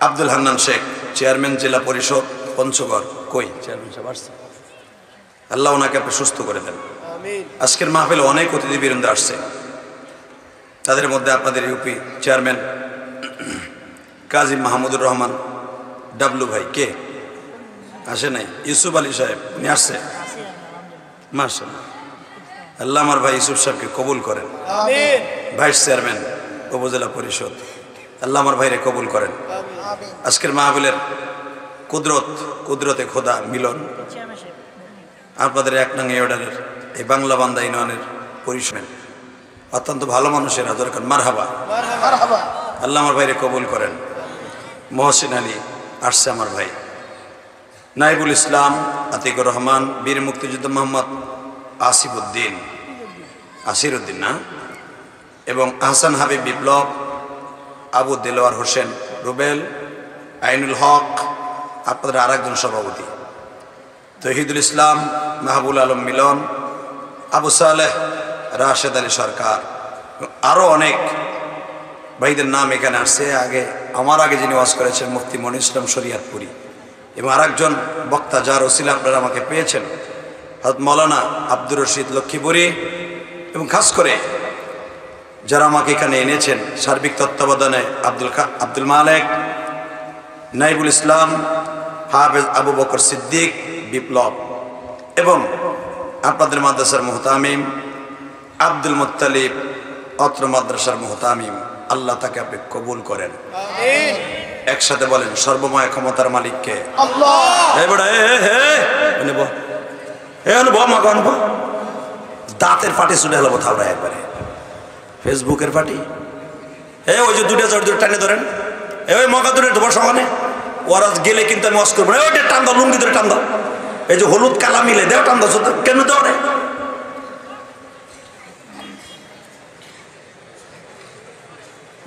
আব্দুল হান্নান শেখ, চেয়ারম্যান জেলা পরিষদ পঞ্চগড়। কই চেয়ারম্যান সাহেব আসছে? আল্লাহ ওনাকে আপনি সুস্থ করে দেন। আজকের মাহফিলে অনেক অতিথিবৃন্দ আসছে, তাদের মধ্যে আপনাদের ইউপি চেয়ারম্যান কাজী মাহমুদুর রহমান ডাবলু ভাই, কে আসে নাই? ইউসুফ আলী সাহেব, উনি আসছে? মাশাআল্লাহ, আল্লাহ আমার ভাই ইউসুফ সাহেবকে কবুল করেন। ভাইস চেয়ারম্যান উপজেলা পরিষদ, আল্লাহ আমার ভাইরে কবুল করেন। আজকের মাহফিলের কুদরতে খোদা মিলন, আপনাদের 1 নং অর্ডারের এই বাংলা বান্দা ইউনিয়নের পরিষদ, অত্যন্ত ভালো মানুষেরা, দরকার মারহাবা। আল্লাহ আমার ভাইরে কবুল করেন। মহসিন আলী আসছে আমার ভাই, নাইবুল ইসলাম, আতিকুর রহমান, বীর মুক্তিযোদ্ধা মোহাম্মদ আসিরউদ্দিন না, এবং আহসান হাবিব বিপ্লব, আবু দেলোয়ার হোসেন রুবেল, আইনুল হক, আপনাদের আর একজন সভাপতি তহিদুল ইসলাম, মাহবুল আলম মিলন, আবু সালেহ, রাশেদ আলী সরকার, আরও অনেক ভাইদের নাম এখানে আসছে। আমার আগে যিনি ওয়াজ করেছেন মুফতি মনির ইসলাম শরিয়াতপুরি, এবং আর একজন বক্তা যার ওসিলা আপনারা আমাকে পেয়েছেন হযরত মাওলানা আব্দুর রশিদ লক্ষ্মীপুরী, এবং খাস করে যারা আমাকে এখানে এনেছেন সার্বিক তত্ত্বাবধানে আব্দুল মালেক, নাইবুল ইসলাম, হাফেজ আবু বকর সিদ্দিক বিপ্লব, এবং আপনাদের মাদ্রাসার মুহতামিম আব্দুল মুত্তালিব, অত্র মাদ্রাসার মুহতামিম। আল্লাহ তাকে আপনি কবুল করেন। একসাথে বলেন সর্বময় ক্ষমতার মালিককে দাঁতের পাটি চুলে হলো থাবড়া একবারে, ফেসবুকের পাটি। ওই যে দুটো টানে ধরেন, ওই মগা দুটো ধোবার সমানে ওরা গেলে কিন্তু আমি ওয়াজ করবো না, ওইটা টান দাও, লুঙ্গি ধরে টান দাও, এই যে হলুদ কালা মিলে দেও টান দাও, কেন দেও রে?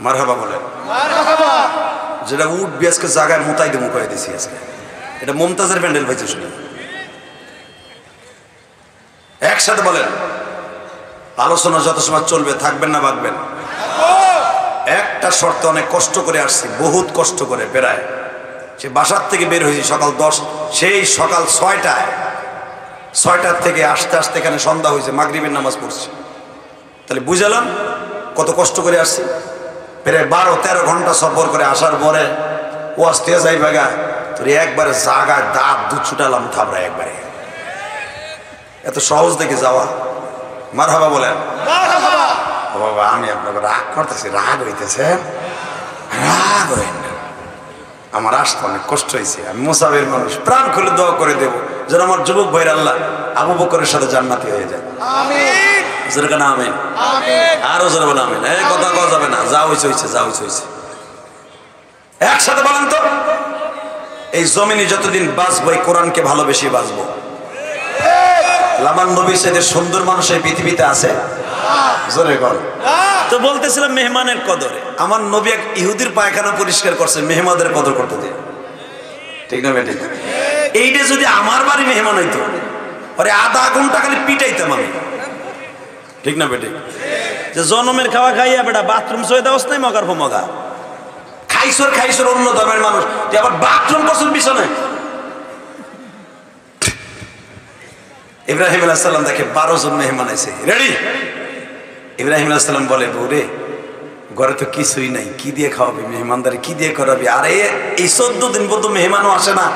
মারহাবা বলেন। যেটা উঠবি আজকে জায়গায় মোতাই দিয়ে মুখাই দিছি আজকে, এটা মমতাজের প্যান্ডেল পাইছে শুনে। একসাথে বলেন আলোচনা যত সময় চলবে থাকবেন না ভাগবেন? একটা শর্তে অনেক কষ্ট করে আসছি, বহুত কষ্ট করে, প্রায় সে বাসার থেকে বের হয়েছি সকাল 10, সেই সকাল 6টার থেকে আসতে আসতে এখানে সন্ধ্যা হয়েছে, মাগরিবের নামাজ পড়ছি। তাহলে বুঝালাম কত কষ্ট করে আসছি। প্রায় 12-13 ঘন্টা সফর করে আসার পরে ওয়াজ থেকে যাই ভাগা তোর একবারে জাগায় দাঁত দুধ ছুটালাম থাবড়া একবারে। এত সহজ দেখে যাওয়া? মারহাবা বলেন। বাবা আমি আপনাকে রাগ করতেছি, রাগ হইতেছে, রাগ হইন না। আমার আসতে অনেক কষ্ট হয়েছে, আমি মুসাফির মানুষ, প্রাণ খুলে দোয়া করে দেবো যেন আমার যুবক ভাইয়ের আল্লাহ আবু বকরের সাথে জান্নাতি হয়ে যায়। আমিন। আরো জোরে বলে আমিন। এই কথা কওয়া যাবে না, যা হয়েছে হয়েছে, যা হয়েছে হয়েছে। একসাথে বলেন তো, এই জমিনে যতদিন বাঁচবো এই কোরআনকে ভালোবেসে বাঁচবো। আমার নবী সাইদের সুন্দর মানুষ এই পৃথিবীতে আছে? জোরে বল। তো বলতেছিলাম মেহমানের কদরে, আমার নবী এক ইহুদির পায়খানা পরিষ্কার করছে মেহমানদের কদর করতে দিয়ে, ঠিক না বেটি? এইটা যদি আমার বাড়ি মেহমান হইতো, আরে আধা ঘন্টা খালি পিটাইতাম আমি, ঠিক না বেটি? যে জনমের খাওয়া খাইয়া বেটা বাথরুম সই দেওয়াস নাই, মগার পর মগা খাইছর অন্য ধর্মের মানুষ, তুই আবার বাথরুম করছুন পিছনে। ইব্রাহিম আলাইহিস সালাম দেখে 12 জন মেহমান আছে, রেডি। ইব্রাহিম আলাইহিস সালাম বলে, বউরে ঘরে তো কিছুই নাই, কি দিয়ে খাওয়াবি মেহমানদারে, কি দিয়ে করাবি? আরে এই 14 দিন পর্যন্ত মেহমানও আসে না,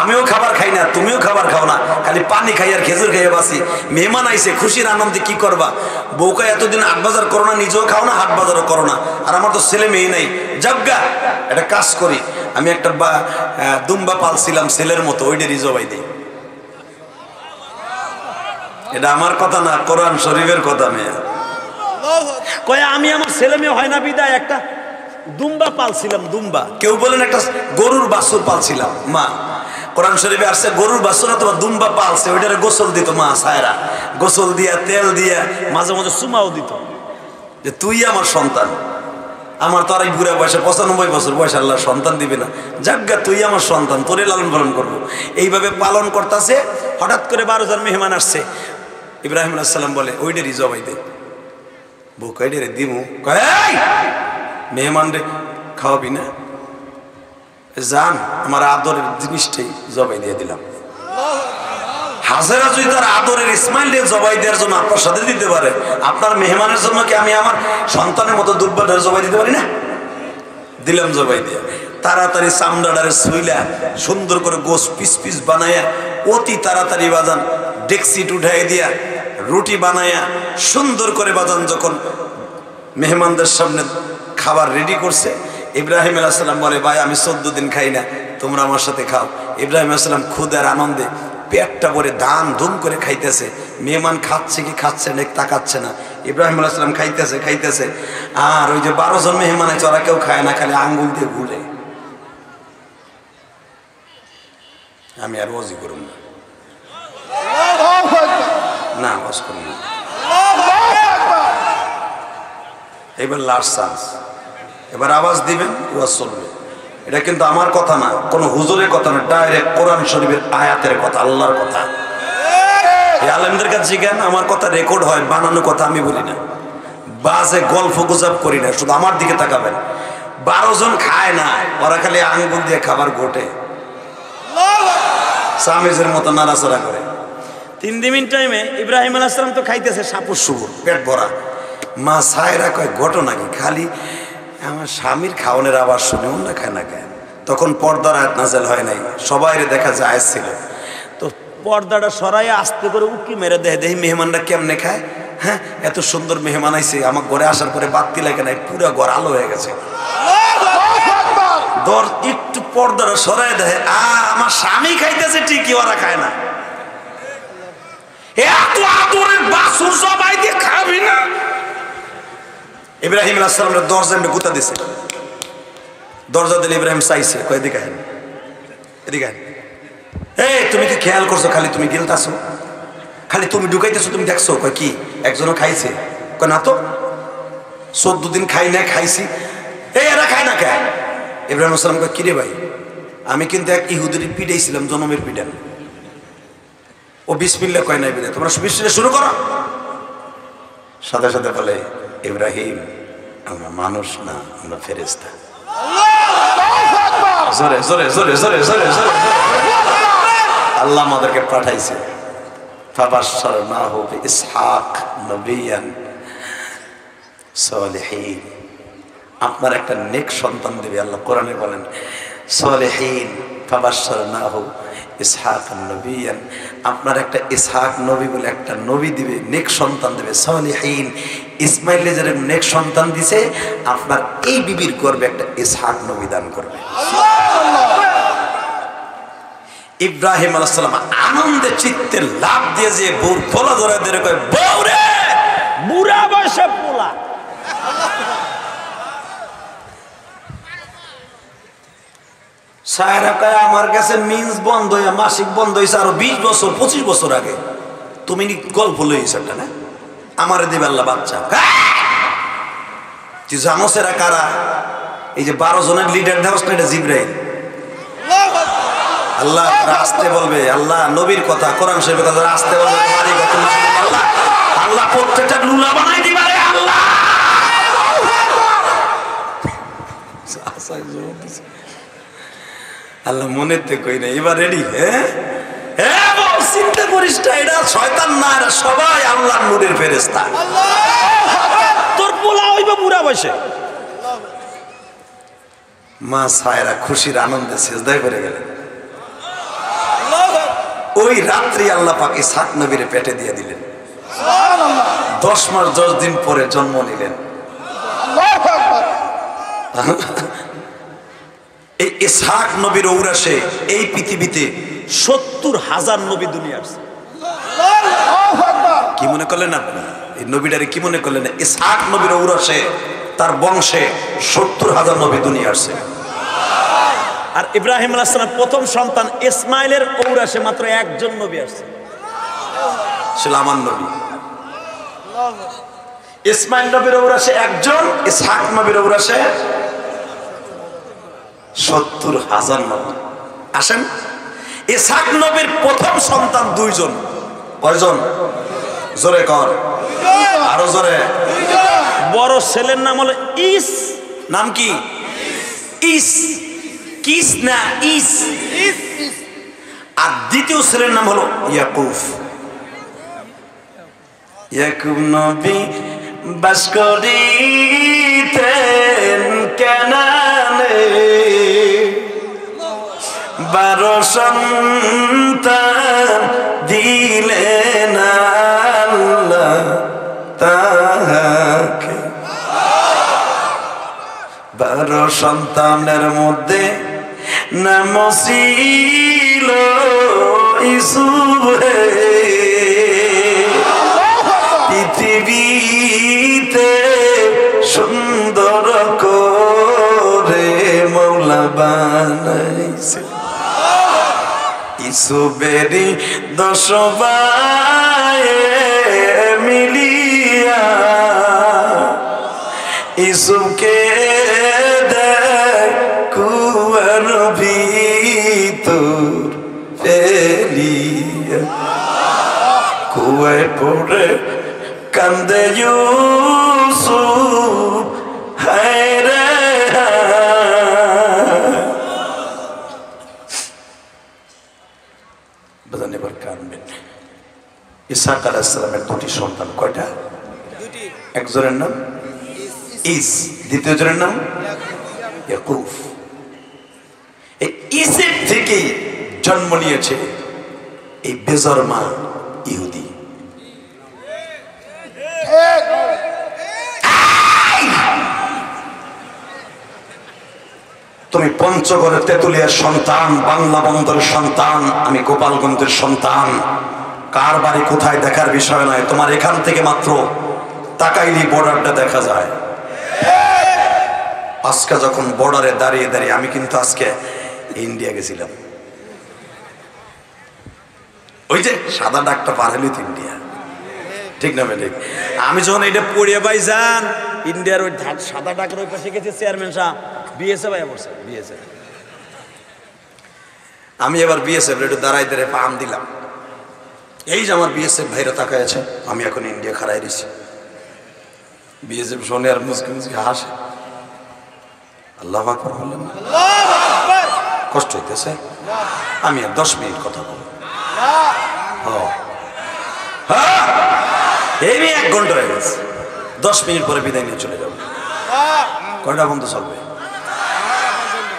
আমিও খাবার খাই না, তুমিও খাবার খাও না, খালি পানি খাই আর খেজুর খাইয়ে বাসি। মেহমান আইসে খুশির আনন্দে কি করবা? বউকে এতদিন হাট বাজার করো না, নিজেও খাও না, হাট বাজারও করো না, আর আমার তো ছেলে মেয়ে নাই। যাবগা একটা কাজ করি, আমি একটা দুম্বা পালছিলাম ছেলের মতো, ওইটা রিজবাই দিই। এটা আমার কথা না, কোরআন শরীফের কথা। মেয়ে কয় আমি আমার ছেলে মেয়ে হয় না বিদায় একটা দুম্বা পালছিলাম। দুম্বা, কেউ বলেন একটা গরুর বাছুর পালছিলাম। মা কোরআন শরীফে আসছে গরুর বাছুর অথবা দুম্বা পালছে, ওইটারে গোসল দিত মা সায়রা, গোসল দিয়া তেল দিয়া মাঝে মাঝে চুমাও দিত, যে তুই আমার সন্তান। আমার তো আর এই বুড়া বয়সে 95 বছর বয়সে আল্লাহ সন্তান দিবে না, যাজ্ঞা তুই আমার সন্তান, তোরে লালন পালন করবো। এইভাবে পালন করতেছে। হঠাৎ করে 12 জন মেহমান আসছে। ইব্রাহিম আলাইহিস সালাম বলে, ওইটারই জবাই দে। বউ কয়ডে রে দিমু? মেহমান রে খাওয়াবি না? জান আমার আদরের জিনিসটাই জবাই দিয়ে দিলাম। হাজেরা যদি তার আদরের ইসমাইল দিয়ে জবাই দেওয়ার জন্য আপনার সাথে দিতে পারে, আপনার মেহমানের জন্য কি আমি আমার সন্তানের মতো দুর্বাদের জবাই দিতে পারি না? দিলাম জবাই দিয়ে। তাড়াতাড়ি চামড়াটারে ছুইলা সুন্দর করে গোশ পিস পিস বানাইয়া অতি তাড়াতাড়ি বাজান ডেক্সিট উঠাই দিয়া রুটি বানাইয়া সুন্দর করে বাজান যখন মেহমানদের সামনে খাবার রেডি করছে, ইব্রাহিম আলাইহিস সালাম বলে, ভাই আমি 14 দিন খাই না, তোমরা আমার সাথে খাও। ইব্রাহিম আলাইহিস সালাম ক্ষুধার আনন্দে পেটটা ভরে ধান ধুম করে খাইতেছে। মেহমান খাচ্ছে কি খাচ্ছে না তাকাচ্ছে না। ইব্রাহিম আলাইহিস সালাম খাইতেছে খাইতেছে, আর ওই যে 12 জন মেহমান আছে ওরা কেউ খায় না, খালি আঙ্গুল দিয়ে ঘুরে। আমি আর ওয়াজি করব না, না ওয়াজ করব না। এবার লাস্ট চান্স, এবার আওয়াজ দিবেন, ওয়াজ চলবে। এটা কিন্তু আমার কথা না, কোনো হুজুরের কথা না, ডাইরেক্ট কোরআন শরীফের আয়াতের কথা, আল্লাহর কথা। এই আলেমদের কাছে শিখেন, আমার কথা রেকর্ড হয়, বানানো কথা আমি বলি না, বাজে গল্প গুজব করি না, শুধু আমার দিকে তাকাবেন। 12 জন খায় না, ওরা খালি আঙ্গুল দিয়ে খাবার ঘটে, সামিজের মতো নাড়াচাড়া করে। 3 দিন টাইমে ইব্রাহিম আলাইহিস সালাম তো খাইতেছে সাপুর সুপুর পেট ভরা। মা সায়রা কয় ঘটনা কি? খালি আমার স্বামীর খাওয়ানোর আওয়াজ শুনে অন্য খায় না খায়। তখন পর্দার আয়াত নাযিল হয় নাই, সবাইরে দেখা যায় ছিল। তো পর্দাটা সরাই আস্তে করে উকি মেরে দেখি মেহমানরা কেমনে খায়। হ্যাঁ, এত সুন্দর মেহমান আইছে, আমার ঘরে আসার পরে বাতি লাগে নাই, পুরো ঘর আলো হয়ে গেছে। দর একটু পর্দাটা সরাই দেয়, আমার স্বামী খাইতেছে ঠিকই, ওরা খায় না। এত আদরের বাসুর সবাই দিয়ে খাবি না। ইব্রাহিম আলাইহিস সালামের দরজা এমনি গুতা দিছে, দরজা দিলে ইব্রাহিম চাইছে, কয় এদিকে আহেন, এদিকে আহেন। এই তুমি কি খেয়াল করছো খালি তুমি গিলতাছো, খালি তুমি ঢুকাইতেছো, তুমি দেখছো? কয় কি একজনও খাইছে? কয় না তো, 14 দিন খাই না, খাইছি। এই এরা খায় না খায়। ইব্রাহিম আলাইহিস সালাম কয় কিরে ভাই, আমি কিন্তু এক ইহুদির পিটাইছিলাম, জনমের পিটান। ও বিসমিল্লাহ কয় নাই বিলে, তোমরা বিসমিল্লাহ শুরু করো। সাথে সাথে বলে, ইব্রাহিম আমরা মানুষ না, আমরা ফেরেশতা। জোরে জোরে জোরে জোরে জোরে জোরে আল্লাহ আমাদেরকে পাঠাইছে। ফাবাশশারনাহু বিইসহাক নবিয়ান সালিহিন, আপনার একটা নেক সন্তান দেবে আল্লাহ কোরআনে বলেন সালিহিন। ফাবাশশারনাহু ইসহাক নবিয়ান, আপনার একটা ইসহাক নবী বলে একটা নবী দিবে, নেক সন্তান দেবে। সালিহিন, ইসমাইল যারা নেক সন্তান দিছে, আপনার এই বিবির গর্ভে একটা ইসহাক নবী দান করবে। ইব্রাহিম আলাইহিস সালাম আনন্দে চিত্তে লাভ দিয়ে যে বউর পোলা ধরে ধরে কয়, বউ রে, বুড়া বয়সে পোলা। সায়রা কয় আমার কাছে মিন্স বন্ধ হয়ে মাসিক বন্ধ হয়েছে আরো 20 বছর 25 বছর আগে, তুমি গল্প লইছ একটা না, আমারে দিবে আল্লাহ বাচ্চা। তুই জানো সেরা কারা? এই যে 12 জনের লিডার দেওয়া, এটা জিবরাইল। আল্লাহ রাস্তে বলবে, আল্লাহ নবীর কথা কোরআন শরীফের কথা রাস্তে বলবে, আল্লাহ আল্লাহ প্রত্যেকটা লুলা বানাই দিবা রে আল্লাহ। আল্লাহ মনে তে কই না, এবার রেডি? হ্যাঁ বল, চিন্তা করিস না, এটা শয়তান না, এরা সবাই আল্লাহর নূরের ফেরেশতা। তোর পোলা হইবে বুড়া বয়সে। মা সায়রা খুশির আনন্দে সিজদায় পড়ে গেলেন। ওই রাত্রি আল্লাহ পাক ইসহাক নবীর পেটে দিয়ে দিলেন। 10 মাস 10 দিন পরে জন্ম নিলেন। এই ইসহাক নবীর ঔরাসে এই পৃথিবীতে 70,000 নবী দুনিয়া আসছে। কি মনে করলেন আপনি? এই নবীটারে কি মনে করলেন? ইসহাক নবীর ঔরাসে, তার বংশে 70,000 নবী দুনিয়া আসছে। আর ইব্রাহিম আলাইহিস সালাম প্রথম সন্তান ইসমাইলের ঔরাসে মাত্র একজন নবী আসছে, ছিল আমার নবী। ইসমাইল নবীর ঔরাসে একজন, ইসহাক নবীর ঔরাসে 70,000 নবী। আসেন, ইসহাক নবীর প্রথম সন্তান 2 জন। কয়জন? জোরে কর, আরো জোরে। বড় ছেলের নাম হলো ইস, নাম কি? ইস, কিস না ইস। আর দ্বিতীয় ছেলের নাম হলো ইয়াকুব। ইয়াকুব নবী বাস করিতেন কানানে, 12 সন্তান দিলেন আল্লাহ তাহাকে। 12 সন্তানের মধ্যে নাম ছিল ইউসুফ। পৃথিবী পৃথিবীতে সুন্দর করে মৌলা বানাইছে ইসুবেরি 10 ভাই মিলিয়া ইসুকে দেয় কুয়ার ভিতর ফেলিয়া কুয়ায় পড়ে কান্দে ইউসুফ হায় রে বাজান এবার কাঁদবেন ইসহাক আলাইহিস সালামের 2টি সন্তান কয়টা একজনের নাম ইস দ্বিতীয় জনের নাম ইয়াকুব এই ইসের থেকে জন্ম নিয়েছে এই বেজরমা ইহুদি তুমি পঞ্চগড়ের তেতুলিয়ার সন্তান বাংলা বন্দরের সন্তান আমি গোপালগঞ্জের সন্তান কার বাড়ি কোথায় দেখার বিষয় নয় তোমার এখান থেকে মাত্র তাকাইলি বর্ডারটা দেখা যায় আজকে যখন বর্ডারে দাঁড়িয়ে দাঁড়িয়ে আমি কিন্তু আজকে ইন্ডিয়া গেছিলাম ওই যে সাদা ডাকটা পার হলি তো ইন্ডিয়া ঠিক না ঠিক আমি যখন এটা পড়িয়ে পাই যান ইন্ডিয়ার ওই সাদা ডাকের ওই পাশে গেছি চেয়ারম্যান সাহেব বিএসএফ ভাইয়া বলছে বিএসএফ আমি এবার বিএসএফ একটু দাঁড়াই দাঁড়ায় পাম দিলাম এই যে আমার বিএসএফ ভাইরা তাকায় আছে আমি এখন ইন্ডিয়া খাড়াই দিছি বিএসএফ শোনে আর মুসকি মুসকি হাসে আল্লাহু আকবার বললেন কষ্ট হইতেছে আমি আর 10 মিনিট কথা বলবো এই 1 ঘন্টা হয়ে গেছে 10 মিনিট পরে বিদায় নিয়ে চলে যাবো কয়টা বন্ধ চলবে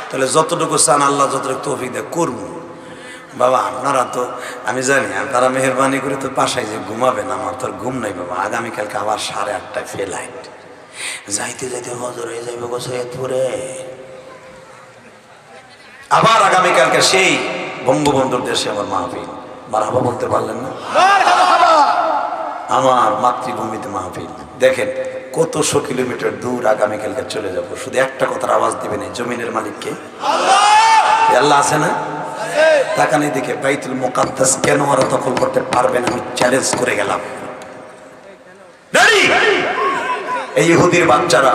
তাহলে যতটুকু চান আল্লাহ যতটুকু তৌফিক দেয় করবো বাবা আপনারা তো আমি জানি আপনারা মেহরবানি করে তো বাসায় যে ঘুমাবেন আমার তো ঘুম নাই বাবা আগামীকালকে আবার 8:30টায় ফ্লাইট যাইতে যাইতে হজর হয়ে যাইবে গো সৈয়দপুরে আবার আগামীকালকে সেই বঙ্গবন্ধুর দেশে আমার মাহফিল মারহাবা বলতে পারলেন না আমার মাতৃভূমিতে মাহফিল দেখেন কতশো কিলোমিটার দূর আগামীকালকে চলে যাব শুধু একটা কথার আওয়াজ দিবেন এই জমিনের মালিককে আল্লাহ আছে না তাকানি দেখে বাইতুল মুকাদ্দাস কেন ওরা দখল করতে পারবেন আমি চ্যালেঞ্জ করে গেলাম এই ইহুদির বাচ্চারা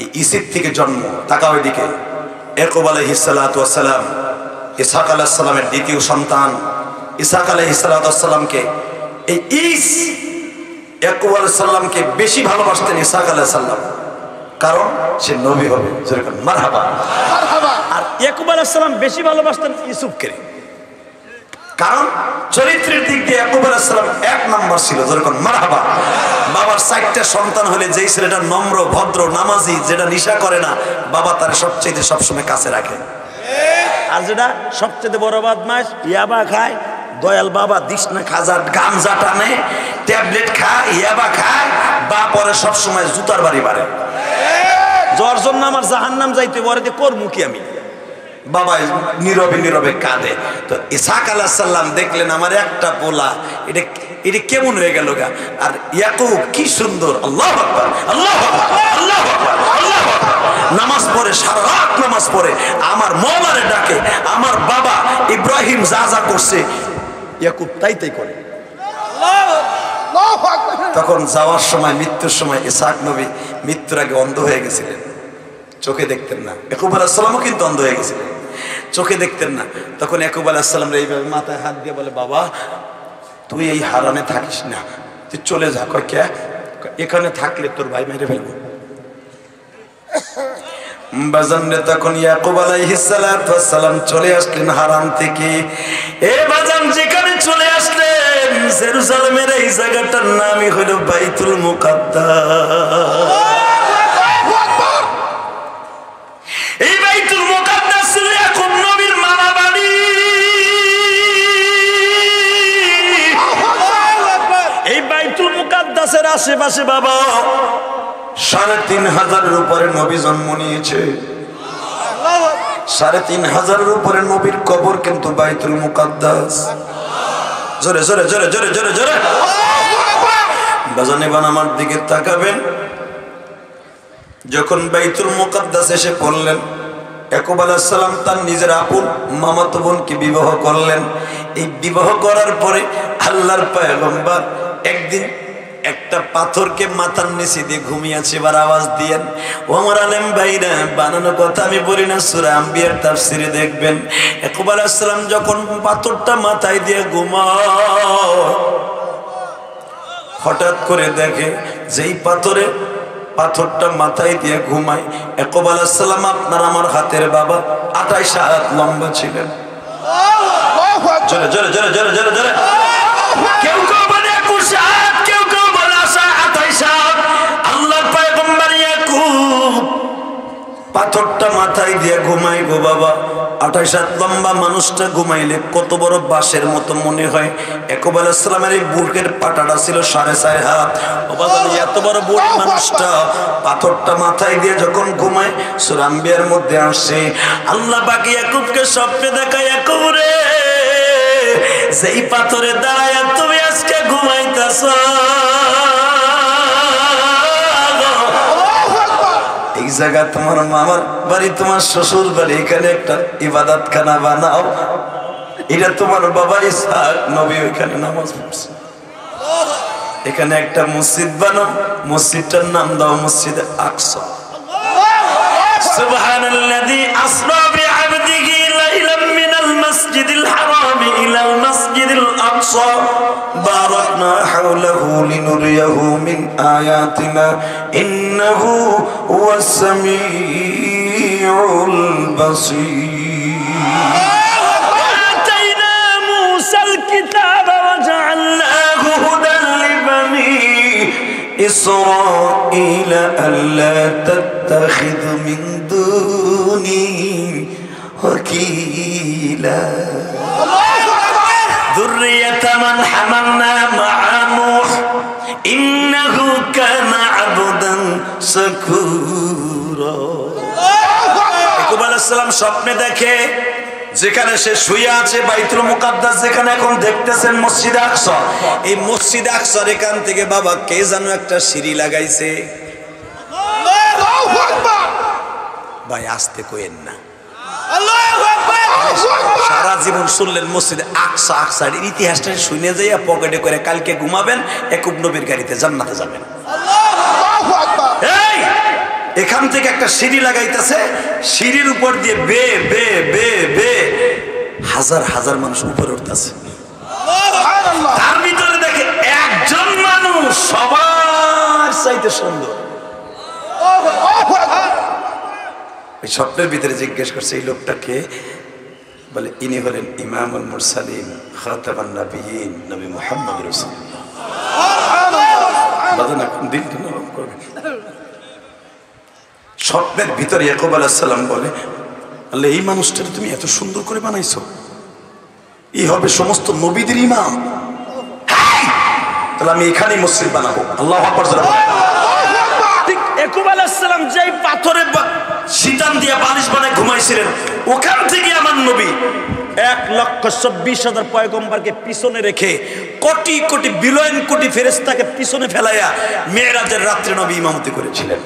এই ইসিদ থেকে জন্ম তাকাও এদিকে ইয়াকুব আলাইহিস সালাতু ওয়াস সালাম ইসহাক আলাইহিস সালামের দ্বিতীয় সন্তান ইসহাক আলাইহিস সালাতু ওয়াস সালামকে এই ইয়াকুব আলাইহিস সালামকে বেশি ভালোবাসতেন ইসহাক আলাইহিস সালাম কারণ সে নবী হবে যেরকম মারহাবা মারহাবা আর ইয়াকুব আলাইহিস সালাম বেশি ভালোবাসতেন ইউসুফকে কারণ চরিত্রের দিক দিয়ে ইয়াকুব আলাইহিস সালাম 1 নম্বর ছিল যেরকম মারহাবা বাবার 4টা সন্তান হলে যেই ছেলেটা নম্র ভদ্র নামাজি যেটা নেশা করে না বাবা তার সবচেয়ে সবসময় কাছে রাখে আর যেটা সবচেয়ে বড় বদমাশ ইয়াবা খায় দয়াল বাবা দিশনা খাজার গাঞ্জা টানে ট্যাবলেট খায় ইয়াবা খায় বা পরে সবসময় জুতার বাড়ি বাড়ে জ্বর জন্য আমার জাহান্নাম যাইতে বলে করবো কি আমি বাবা নীরবে নীরবে কাঁদে তো ইসহাক আলাইহিস সালাম দেখলেন আমার একটা পোলা এটা কেমন হয়ে গেল গা আর ইয়াকুব কি সুন্দর আল্লাহু আকবার আল্লাহু আকবার আল্লাহু আকবার আল্লাহু আকবার নামাজ পড়ে সারা রাত নামাজ পড়ে আমার মওলারে ডাকে আমার বাবা ইব্রাহিম যা যা করছে ইয়াকুব তাই করে আল্লাহু আকবার তখন যাওয়ার সময় মৃত্যুর সময় ইসহাক নবী মৃত্যুর আগে অন্ধ হয়ে গেছিলেন চোখে দেখতেন না ইয়াকুব আলাইহিস সালামও কিন্তু অন্ধ হয়ে গেছিলেন চোখে দেখতেন না তখন ইয়াকুব আলাইহিস সালাম এইভাবে মাথায় হাত দিয়ে বলে বাবা তুই এই হারানে থাকিস না তুই চলে যা কয় কে এখানে থাকলে তোর ভাই মেরে ফেলবো বাজান রে তখন ইয়াকুব আলাইহিস সালাম চলে আসলেন হারান থেকে এ বাজান যেখানে চলে আসলেন জেরুজালেমের এই জায়গাটার নামই হলো বাইতুল মুকাদ্দাস এই বাইতুল মুকাদ্দাস ছিল ইয়াকুব নবীর মারা বাড়ি এই বাইতুল মুকাদ্দাসের আশেপাশে বাবা ৩৫০০ উপরে নবী জন্ম নিয়েছে ৩৫০০ উপরে নবীর কবর কিন্তু বাইতুল মুকাদ্দাস জোরে জোরে জোরে জোরে জোরে জোরে বাজানে বান আমার দিকে তাকাবেন। যখন বাইতুল মুকাদ্দাস এসে পড়লেন, ইয়াকুব আলাইহিস সালাম তার নিজের আপন মামাতো বোনকে বিবাহ করলেন। এই বিবাহ করার পরে আল্লাহর পয়গম্বর একদিন একটা পাথরকে মাথার নিচে দিয়ে ঘুমিয়েছে, এবার আওয়াজ দিয়েন। ও আমার আলেম ভাইরা, বানানো কথা আমি বলি না, সূরা আম্বিয়ার তাফসিরে দেখবেন। ইয়াকুব আলাইহিস সালাম যখন পাথরটা মাথায় দিয়ে ঘুমায়, হঠাৎ করে দেখে যেই পাথরটা মাথায় দিয়ে ঘুমায়, ইয়াকুব আলাইহিস সালাম আপনার আমার হাতের বাবা 28 হাত লম্বা ছিলেন। জোরে জোরে জোরে জোরে জোরে জোরে, কেউ কেউ বলে 21 হাত, কেউ কেউ বলে 28 হাত। আল্লাহর পয়গম্বর ইয়াকুব পাথরটা মাথায় দিয়ে ঘুমায় গো বাবা। 28 হাত লম্বা মানুষটা ঘুমাইলে কত বড় বাঁশের মতো মনে হয়। ইয়াকুব আলাইহিস সালামের এই বুকের পাটাটা ছিল 4.5 হাত। এত বড় বুক মানুষটা পাথরটা মাথায় দিয়ে যখন ঘুমায়, সূরা আম্বিয়ার মধ্যে আসে আল্লাহ পাক ইয়াকুবকে স্বপ্নে দেখায়, ইয়াকুব রে, যেই পাথরে দাঁড়ায় তুমি আজকে ঘুমাইতেছ, এই জায়গা তোমার মামার বাড়ি, তোমার শ্বশুর বাড়ি, এখানে একটা ইবাদতখানা বানাও। এটা তোমার বাবা ইসহাক নবী ওইখানে নামাজ পড়ছে, এখানে একটা মসজিদ বানাও, মসজিদটার নাম দাও মসজিদে আকসা। সুবহানাল্লাযী আসরা বিআবদিহি লাইলাম মিনাল মাসজিদিল হারাম ইলাল মাসজিদিল আকসা বারাকনা হাওলাহু লিনুরিয়াহু মিন আয়াতিনা ইন্নাহু হুয়াস সামিউল বাসীর। আতাইনা মূসাল কিতাবা ওয়া জাআলনাহু হুদাল লিবানী إسرائيل ألا تتخذ من دوني وكيلا ذرية من حملنا مع نوح إنه كان عبدا شكورا। ইয়াকুব আলাইহিস সালাম স্বপ্নে দেখে যেখানে সে শুয়ে আছে বাইতুল মুকাদ্দাস, যেখানে এখন দেখতেছেন মসজিদে আকসা, এই মসজিদে আকসার এখান থেকে বাবা কে যেন একটা সিঁড়ি লাগাইছে। ভাই আসতে কইেন না, সারা জীবন শুনলেন মসজিদে আকসা, আকসার ইতিহাসটা শুনে যাইয়া পকেটে করে কালকে ঘুমাবেন, ইয়াকুব নবীর গাড়িতে জান্নাতে যাবেন। এখান থেকে একটা সিঁড়ি লাগাইতেছে, সিঁড়ির উপর দিয়ে বে বে বে বে হাজার হাজার মানুষ উপরে উঠতেছে। তার ভিতরে দেখে একজন মানুষ সবার চাইতে সুন্দর। ওই স্বপ্নের ভিতরে জিজ্ঞেস করছে এই লোকটাকে, বলে ইনি হলেন ইমামুল মুরসালিন খাতামান নবিয়্যিন নবী মুহাম্মদ রাসূলুল্লাহ। বাজান এখন দিলটা নরম করবেন। স্বপ্নের ভিতরে ইয়াকুব আলাইহিস সালাম বলে, আল্লাহ এই মানুষটাকে তুমি এত সুন্দর করে বানাইছো, এই হবে সমস্ত নবীদের ইমাম, তাহলে আমি এখানেই মসজিদ বানাবো। আল্লাহু আকবার। ঠিক ইয়াকুব আলাইহিস সালাম যেই পাথরে শীতান দিয়ে বালিশ বানায় ঘুমাইছিলেন, ওখান থেকে আমার নবী 1,24,000 পয়গম্বরকে পিছনে রেখে কোটি কোটি বিলিয়ন কোটি ফেরেশতাকে পিছনে ফেলাইয়া মেরাজের রাত্রে নবী ইমামতি করেছিলেন।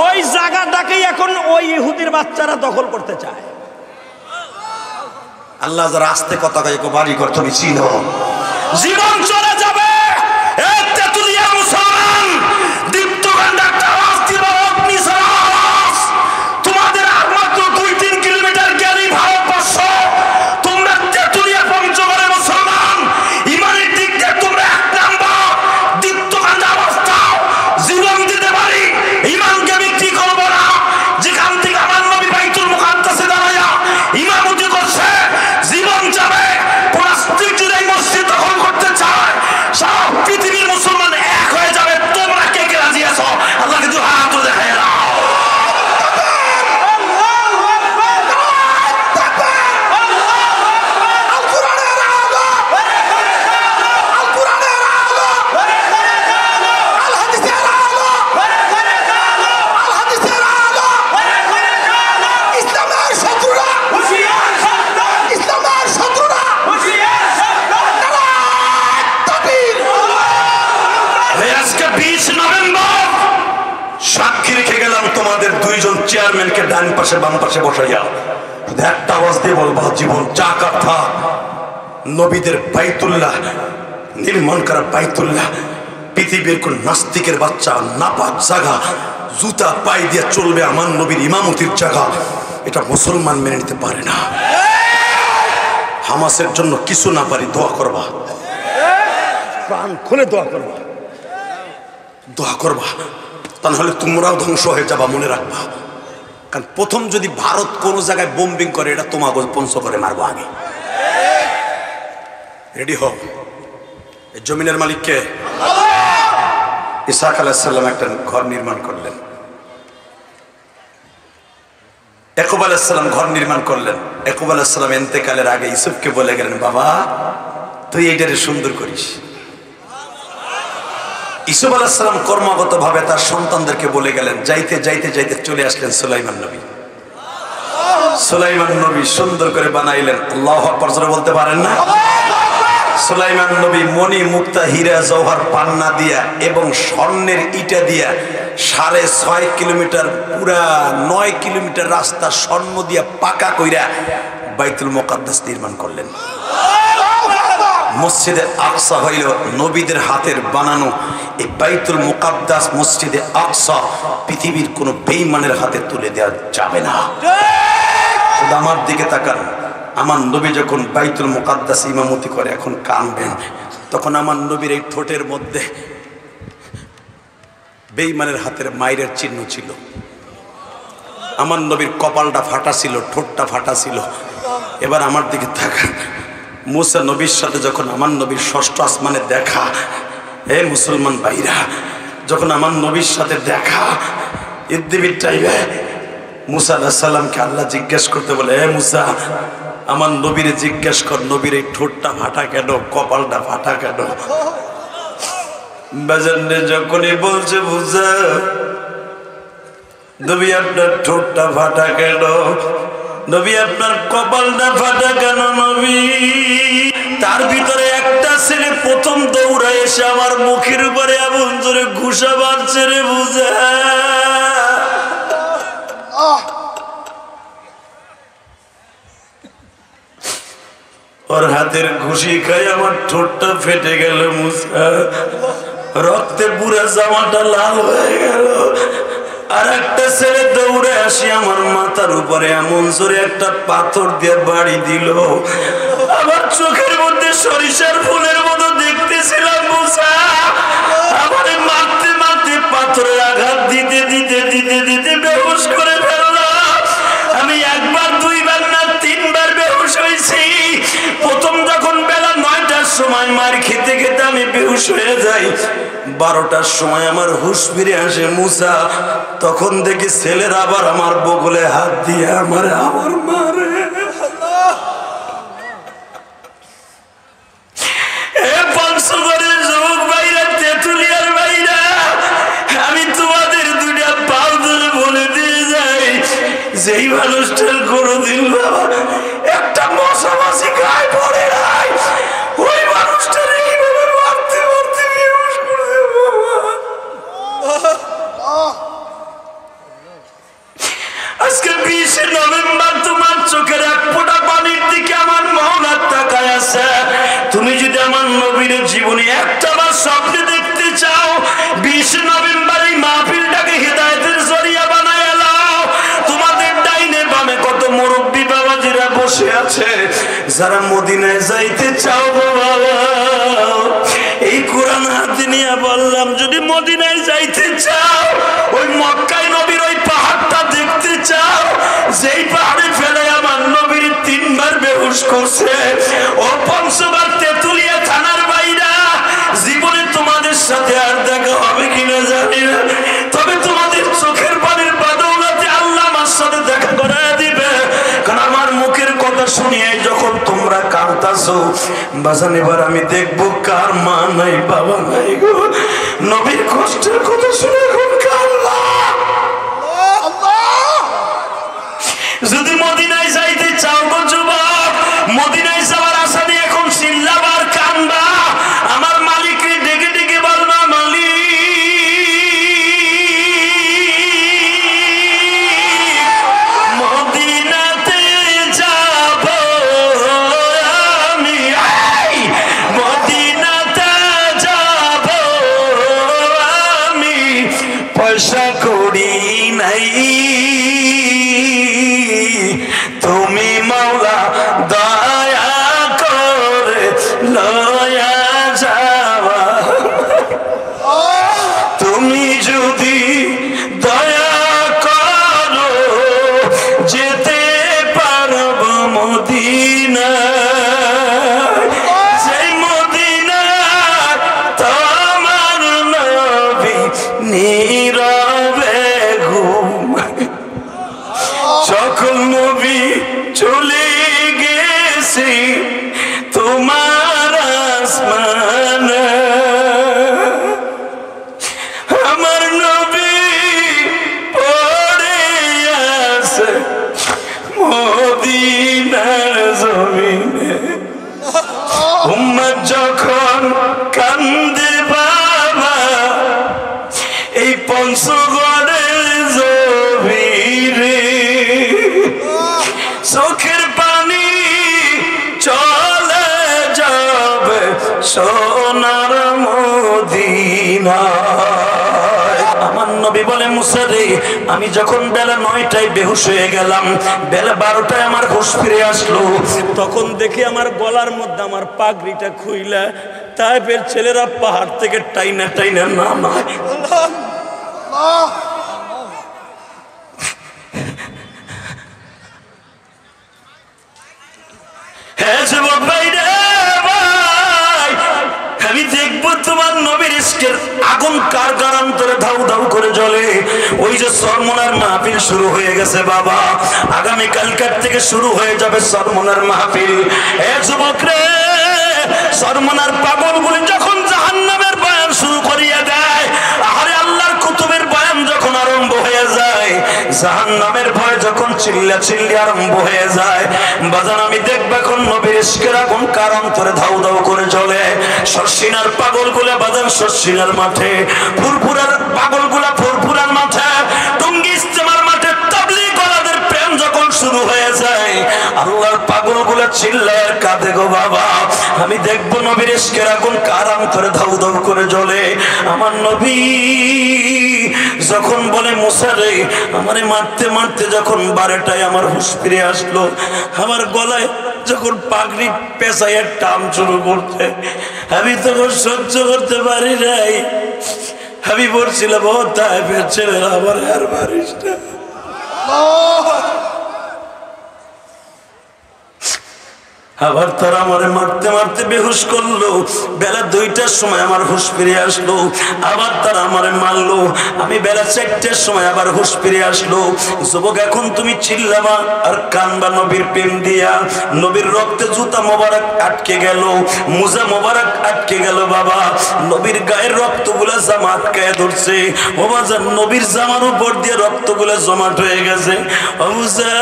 ওই জায়গাটাকে এখন ওই ইহুদির বাচ্চারা দখল করতে চায়। আল্লাহ যারা আস্তে কথা কয় বাড়ি ঘর তুমি চিনো, জীবন চলে যাবে। তেতুলিয়া মুসলমান দীপ্ত গন্ডারটা আওয়াজ দিল, তোমাদের আর মাত্র 2-3 কিলোমিটার গেলি ভারতবর্ষ। তোমরা তেতুলিয়া পঞ্চগড়ে মুসলমান, ইমানের দিক দিয়ে তোমরা 1 নাম্বার। দীপ্ত গন্ডার অবস্থা জীবন দিতে পারি, ইমানকে বিক্রি করবো না। যেখান থেকে আমার নবী বাইতুল মুকাদ্দাসে দাঁড়ায়া ইমামতি করছে, জীবন যাবে। প্লাস্টিক যদি মসজিদ দখল করতে চায়, তোমাদের দুইজন চেয়ারম্যানকে ডান পাশে বাম পাশে বসাইয়া একটা আওয়াজ দিয়ে বলবা, জীবন যা কথা নবীদের বাইতুল্লাহ নির্মাণ করা বাইতুল্লাহ পৃথিবীর কোন নাস্তিকের বাচ্চা নাপাক জায়গা জুতা পাই দিয়ে চলবে আমার নবীর ইমামতির জায়গা, এটা মুসলমান মেনে নিতে পারে না। হামাসের জন্য কিছু না পারি দোয়া করবা, প্রাণ খুলে দোয়া করবা, দোয়া করবা, তা নাহলে তোমরাও ধ্বংস হয়ে যাবা, মনে রাখবা। কারণ প্রথম যদি ভারত কোন জায়গায় বোম্বিং করে এটা তোমাকে পঞ্চ করে মারবো আগে। রেডি হও। এই জমিনের মালিককে ইসহাক আলাইহিস সালাম একটা ঘর নির্মাণ করলেন, ইয়াকুব আলাইহিস সালাম ঘর নির্মাণ করলেন। ইয়াকুব আলাইহিস সালাম ইন্তেকালের আগে ইউসুফকে বলে গেলেন, বাবা তুই এইটারে সুন্দর করিস। ইউসুফ আলাইহিস সালাম কর্মগত ভাবে তার সন্তানদেরকে বলে গেলেন। যাইতে যাইতে যাইতে চলে আসলেন সুলাইমান নবী। সুলাইমান নবী সুন্দর করে বানাইলেন। আল্লাহু আকবার জোরে বলতে পারেন না? সুলাইমান নবী মণি মুক্তা হীরা জওহর পান্না দিয়া এবং স্বর্ণের ইটা দিয়া 6.5 কিলোমিটার পুরা 9 কিলোমিটার রাস্তা স্বর্ণ দিয়া পাকা কইরা বাইতুল মুকাদ্দাস নির্মাণ করলেন। মসজিদে আকসা হইল নবীদের হাতের বানানো। এই বাইতুল মুকাদ্দাস মসজিদে আকসা পৃথিবীর কোনো বেঈমানের হাতে তুলে দেওয়া যাবে না। শুধু আমার দিকে তাকান, আমার নবী যখন বাইতুল মুকাদ্দাস ইমামতি করে এখন কানবেন, তখন আমার নবীর এই ঠোঁটের মধ্যে বেঈমানের হাতের মাইরের চিহ্ন ছিল। আমার নবীর কপালটা ফাটা ছিল, ঠোঁটটা ফাটা ছিল। এবার আমার দিকে তাকান, মুসা নবীর সাথে যখন আমার নবীর ষষ্ঠ আসমানে দেখা, হে মুসলমান ভাইরা, যখন আমার নবীর সাথে দেখা ইদ্দিবির টাইমে মুসা আলাইহিস সালামকে আল্লাহ জিজ্ঞেস করতে বলে, হে মুসা আমার নবীরে জিজ্ঞেস কর নবীর এই ঠোঁটটা ফাটা কেন, কপালটা ফাটা কেন? বাজারে যখনই বলছে মুসা নবী আপনার ঠোঁটটা ফাটা কেন, নবী আপনার কপালটা ফাটা কেন নবী? তার ভিতরে একটা ছেলে প্রথম দৌড়ায় এসে আমার মুখের উপরে এমন জোরে ঘুষা মারছে রে বুঝা। ওর হাতের ঘুষি খাই আমার ঠোঁটটা ফেটে গেল মুসা, রক্তে পুরা জামাটা লাল হয়ে গেল। আর একটা ছেলে দৌড়ে আসি আমার মাথার উপরে এমন জোরে একটা পাথর দিয়ে বাড়ি দিল। আমার চোখের মধ্যে সরিষার ফুলের মতো দেখতেছিলাম মুসা। আমারে মারতে মারতে পাথরের আঘাত দিতে দিতে দিতে দিতে বেহুশ করে ফেললাম। আমি একবার দুইবার না তিনবার বেহুশ হয়েছি। প্রথম যখন বেলা 9টার সময় মার খেতে খেতে আমি বেহুশ হয়ে যাই, 12টার সময় আমার হুঁশ ফিরে আসে মুসা। তখন দেখি ছেলেরা আবার আমার বগলে হাত দিয়ে আমার মারে। আমি তোমাদের দুইটা পাও ধরে বলে দিয়ে যাই, যেই মানুষটার কোনোদিন বাবা একটা মশা মাছি গায়ে পড়ে নাই, ওই মানুষটার এইভাবে মারতে মারতে বেহুশ করে দেবো। আজকে 20 নভেম্বর তোমার চোখের এক ফোঁটা পানির দিকে আমার মাওলার তাকায় আছে। তুমি যদি আমার নবীর জীবনে একটা বার স্বপ্নে দেখতে চাও, 20 নভেম্বর এই মাহফিলটাকে হিদায়াতের জরিয়া বানায় নাও। তোমাদের ডাইনে বামে কত মুরব্বী বাবাজিরা বসে আছে, যারা মদিনায় যাইতে চাও গো বাবা, এই কোরআন হাতে নিয়ে বললাম, যদি মদিনায় যাইতে চাও, ওই মক্কায় নবীর ওই পাহাড়টা দেখতে চাও, যেই পাহাড়ে ফেলে আমার নবীর 3 বার বেহুশ করছে, ও 5বার তেতুলিয়া থানার বাইরা, জীবনে তোমাদের সাথে আর দেখা হবে কিনা জানি না, তবে তোমাদের চোখের পানির বদৌলতে আল্লাহ আমার সাথে দেখা করায় দিবে। কারণ আমার মুখের কথা শুনিয়ে যখন তোমরা কাঁদতাছো বাজান, এবার আমি দেখবো কার মা নাই বাবা নাই গো। নবীর কষ্টের কথা শুনে এখন কাঁদলাম। যদি মদিনায় যাইতে চাও গো যুবক, মদিনায় যাওয়ার আশা নিয়ে এখন চিল্লাবার কান্দবা, আমার মালিককে ডেকে ডেকে বলবা, মালিক আশা করি নাই, তুমি মাওলা দয়া করে লয়া যাওয়া, তুমি যদি দয়া করো যেতে পারব মদিনা, সেই মদিনা তোমার নবী নীরবে ঘুম, সকল নবী চলে গেছে তোমার আসমানে, আমার নবী পড়ে আছে মদিনার জমিনে। উম্মত যখন কান্দে বাবা এই পঞ্চগড়ের জমিনে, চোখের পানি চলে যাবে সোনার মদিনা। আমার নবী বলে মুসা রে, আমি যখন বেলা 9টায় বেহুশ হয়ে গেলাম, বেলা 12টায় আমার হুঁশ ফিরে আসলো, তখন দেখি আমার গলার মধ্যে আমার পাগড়িটা খুইলা তাইফের ছেলেরা পাহাড় থেকে টাইনা টাইনা নামায়। হ্যাঁ যুবক ভাই রে ভাই, আমি দেখবো তোমার নবীর ইশকের আগুন কার কারান্তরে ধাউ ধাউ করে জ্বলে। ওই যে সরমনার মাহফিল শুরু হয়ে গেছে বাবা, আগামী কালকার থেকে শুরু হয়ে যাবে সরমনার মাহফিল। এ যুবক রে, সরমনার পাগলগুলি যখন জাহান্নামের বয়ান শুরু করিয়ে দেয়, আরে আল্লাহর কুতুবের বয়ান যখন আরম্ভ হয়ে যায়, জাহান্নামের ভয় যখন চিল্লা চিল্লি আরম্ভ হয়ে যায়, বাজান আমি দেখব এখন নবীর ইশকের আগুন কার অন্তরে ধাউ ধাউ করে জ্বলে। শর্ষিনার পাগলগুলা বাজান শর্ষিনার মাঠে, ফুরফুরার পাগলগুলা ফুরফুরার মাঠে, টঙ্গী ইজতেমার মাঠে তাবলীগ ওয়ালাদের প্রেম যখন শুরু হয়ে যায়, আল্লাহর পাগলগুলা চিল্লায় কাঁদে গো বাবা, আমি দেখব নবীর ইশকের আগুন কার অন্তরে ধাউ ধাউ করে জ্বলে। আমার নবী যখন বলে মুসা রে, আমারে মারতে মারতে যখন 12টায় আমার হুঁশ ফিরে আসলো, আমার গলায় যখন পাগড়ি পেঁচাইয়া টান শুরু করতে, আমি তখন সহ্য করতে পারি নাই, আমি বলছিলাম ও তাইফের ছেলেরা আমার আর মারিস না। আবার তারা আমারে মারতে মারতে বেহুশ করলো, বেলা 2টার সময় আমার হুঁশ ফিরে আসলো, আবার তারা আমারে মারলো, আমি বেলা 4টার সময় আবার হুঁশ ফিরে আসলো। যুবক এখন তুমি চিল্লাবা আর কানবা নবীর প্রেম দিয়া, নবীর রক্তে জুতা মোবারক আটকে গেল, মুজা মোবারক আটকে গেল বাবা, নবীর গায়ের রক্তগুলা জামা আটকায় ধরছে, ও বাজার নবীর জামার উপর দিয়ে রক্তগুলা জমাট হয়ে গেছে। অবুজা